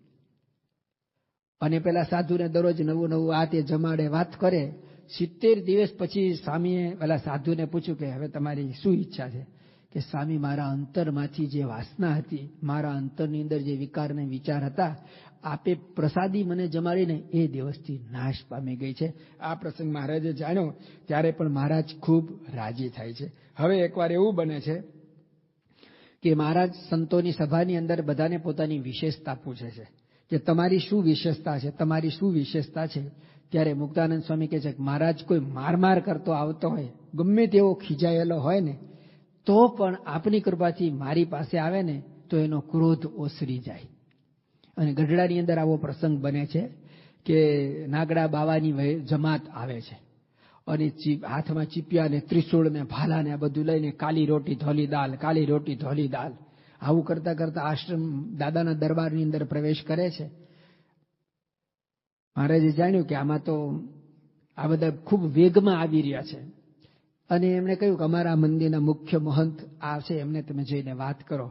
A: અને પેલા સાધુને દરરોજ નવું આ તે જમાડે, વાત કરે. 70 દિવસ પછી સ્વામીએ પેલા સાધુને પૂછ્યું કે હવે તમારી શું ઈચ્છા છે? કે સ્વામી, મારા અંતરમાંથી જે વાસના હતી, મારા અંતરની અંદર જે વિકાર ને વિચાર હતા, આપે પ્રસાદી મને જમાડીને એ દિવસથી નાશ પામી ગઈ છે. આ પ્રસંગ મહારાજે જાણ્યો ત્યારે પણ મહારાજ ખૂબ રાજી થાય છે. હવે એકવાર એવું બને છે કે મહારાજ સંતોની સભાની અંદર બધાને પોતાની વિશેષતા પૂછે છે કે તમારી શું વિશેષતા છે, તમારી શું વિશેષતા છે? ત્યારે મુક્તાનંદ સ્વામી કહે છે કે મહારાજ, કોઈ માર કરતો આવતો હોય, ગમે તેવો ખીજાયેલો હોય ને, તો પણ આપની કૃપાથી મારી પાસે આવે ને તો એનો ક્રોધ ઓસરી જાય. અને ગઢડાની અંદર આવો પ્રસંગ બને છે કે નાગડા બાવાની જમાત આવે છે અને હાથમાં ચીપિયા ને ત્રિશૂળ ને ભાલા ને આ બધું લઈને કાલી રોટી ધોલી દાલ, કાલી રોટી ધોલી દાલ, આવું કરતા કરતા આશ્રમ દાદાના દરબારની અંદર પ્રવેશ કરે છે. મહારાજે જાણ્યું કે આમાં તો આ બધા ખૂબ વેગમાં આવી રહ્યા છે અને એમણે કહ્યું કે અમારા મંદિરના મુખ્ય મહંત આ છે, એમને તમે જઈને વાત કરો.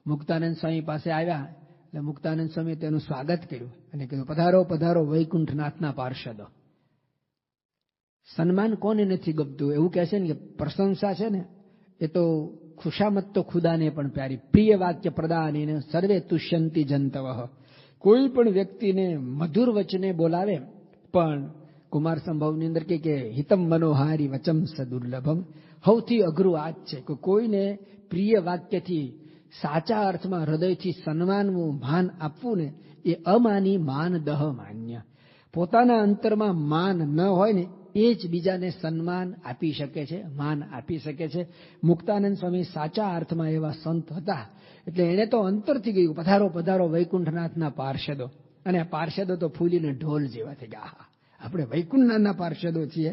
A: મુક્તાનંદ સ્વામી પાસે આવ્યા એટલે મુક્તાનંદ સ્વામીએ તેનું સ્વાગત કર્યું અને કીધું, પધારો પધારો વૈકુંઠનાથના પાર્ષદો. સન્માન કોને નથી ગમતું? એવું કહે છે ને કે પ્રશંસા છે ને એ તો ખુશામત તો ખુદાને પણ પ્યારી. પ્રિય વાક્ય પ્રદાનીને સર્વે તુષ્યંતિ જંતવ. કોઈ પણ વ્યક્તિને મધુર વચને બોલાવે, પણ કુમાર સંભવની અંદર કે હિતમ મનોહારી વચમ સદુર્લભમ, સૌથી અઘરું આ જ છે કે કોઈને પ્રિય વાક્યથી સાચા અર્થમાં હૃદયથી સન્માનવું, માન આપવું ને એ અમાની માન દહ માન્ય. પોતાના અંતરમાં માન ન હોય ને એ જ બીજાને સન્માન આપી શકે છે, માન આપી શકે છે. મુક્તાનંદ સ્વામી સાચા અર્થમાં એવા સંત હતા. એટલે એને તો અંતરથી ગયું, પધારો પધારો વૈકુંઠનાથના પાર્ષદો. અને આ પાર્ષદો તો ફૂલીને ઢોલ જેવા થઈ ગયા. આપણે વૈકુંઠનાથના પાર્ષદો છીએ.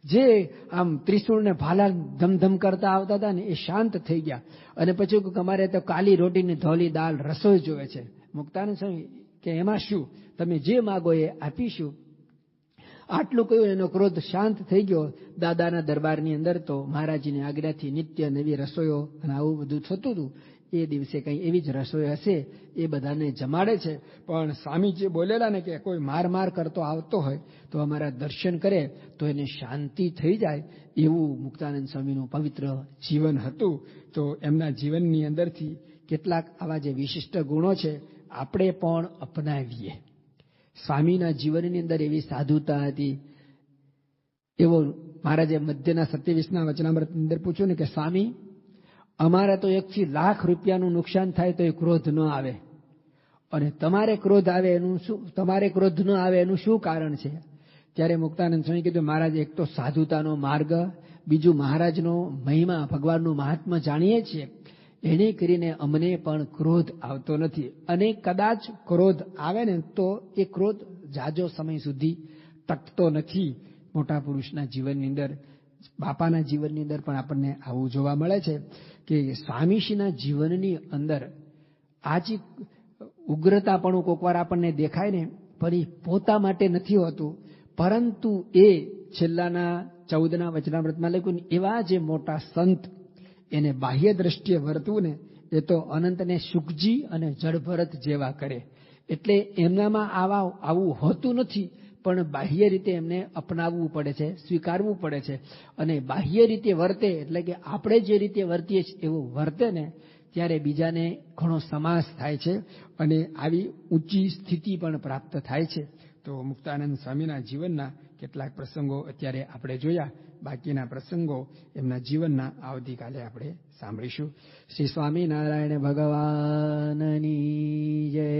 A: જે આમ ત્રિશૂળને ભાલા ધમધમ કરતા આવતા હતા ને એ શાંત થઈ ગયા. અને પછી અમારે તો કાલી રોટીની ધોલી દાલ રસોઈ જોવે છે. મુક્તાનંદ સ્વામી કે એમાં શું, તમે જે માગો એ આપીશું. આટલું કહ્યું, એનો ક્રોધ શાંત થઈ ગયો. દાદાના દરબારની અંદર તો મહારાજની આજ્ઞાથી નિત્ય નવી રસોઈઓ અને આવું બધું થતું હતું. એ દિવસે કંઈ એવી જ રસોઈ હશે, એ બધાને જમાડે છે. પણ સ્વામી જે બોલેલા ને કે કોઈ માર કરતો આવતો હોય તો અમારા દર્શન કરે તો એને શાંતિ થઈ જાય, એવું મુક્તાનંદ સ્વામીનું પવિત્ર જીવન હતું. તો એમના જીવનની અંદરથી કેટલાક આવા જે વિશિષ્ટ ગુણો છે આપણે પણ અપનાવીએ. સ્વામીના જીવનની અંદર એવી સાધુતા હતી. એવો મહારાજે મધ્યના 27ના વચનામૃતની અંદર પૂછ્યું ને કે સ્વામી, અમારે તો 1 લાખ રૂપિયાનું નુકસાન થાય તો એ ક્રોધ ન આવે, અને તમારે ક્રોધ આવે એનું શું, તમારે ક્રોધ ન આવે એનું શું કારણ છે? ત્યારે મુક્તાનંદ સ્વામી કીધું, મહારાજ એક તો સાધુતાનો માર્ગ, બીજું મહારાજનો મહિમા, ભગવાનનું મહાત્મા જાણીએ છીએ, એને કરીને અમને પણ ક્રોધ આવતો નથી. અને કદાચ ક્રોધ આવે ને તો એ ક્રોધ જાજો સમય સુધી ટકતો નથી. મોટા પુરુષના જીવનની અંદર, બાપાના જીવનની અંદર પણ આપણને આવું જોવા મળે છે કે સ્વામીશ્રીના જીવનની અંદર આજ ઉગ્રતાપણું કોકવાર આપણને દેખાય ને, પણ એ પોતા માટે નથી હોતું, પરંતુ એ છેલ્લાના 14ના વચનામૃતમાં લખ્યું, એવા જે મોટા સંત એને બાહ્ય દ્રષ્ટિએ વર્તવું ને એ તો અનંતને સુખજી અને જળભરત જેવા કરે. એટલે એમનામાં આવું હોતું નથી, પણ બાહ્ય રીતે એમને અપનાવવું પડે છે, સ્વીકારવું પડે છે. અને બાહ્ય રીતે વર્તે એટલે કે આપણે જે રીતે વર્તીએ છીએ એવું વર્તે ને, ત્યારે બીજાને ઘણો સમાસ થાય છે અને આવી ઊંચી સ્થિતિ પણ પ્રાપ્ત થાય છે. તો મુક્તાનંદ સ્વામીના જીવનના કેટલાક પ્રસંગો અત્યારે આપણે જોયા. બાકીના પ્રસંગો એમના જીવનના આવતીકાલે આપણે સાંભળીશું. શ્રી સ્વામિનારાયણ ભગવાનની જય.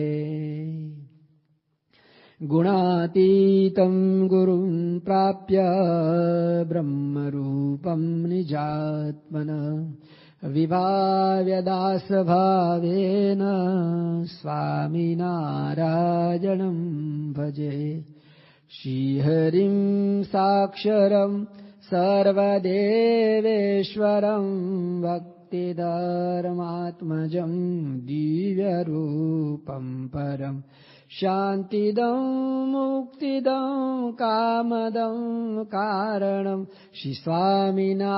A: ગુણાતીતમ ગુરું પ્રાપ્ય બ્રહ્મરૂપમ નિજાત્મન વિભાવ્ય દાસ ભાવેન સ્વામિનારાયણં ભજે. શ્રીહરિં સાક્ષરં સર્વદેવેશ્વરં ભક્તિધર્માત્મજં દિવ્યરૂપં પરમ શાંતિદં મુક્તિદં કામદં કારણં શ્રી સ્વામિનારાયણં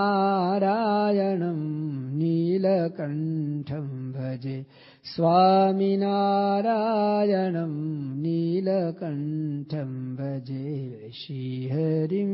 A: નીલકંઠં ભજે. સ્વામિનારાયણં નીલકંઠં ભજે. શ્રીહરિં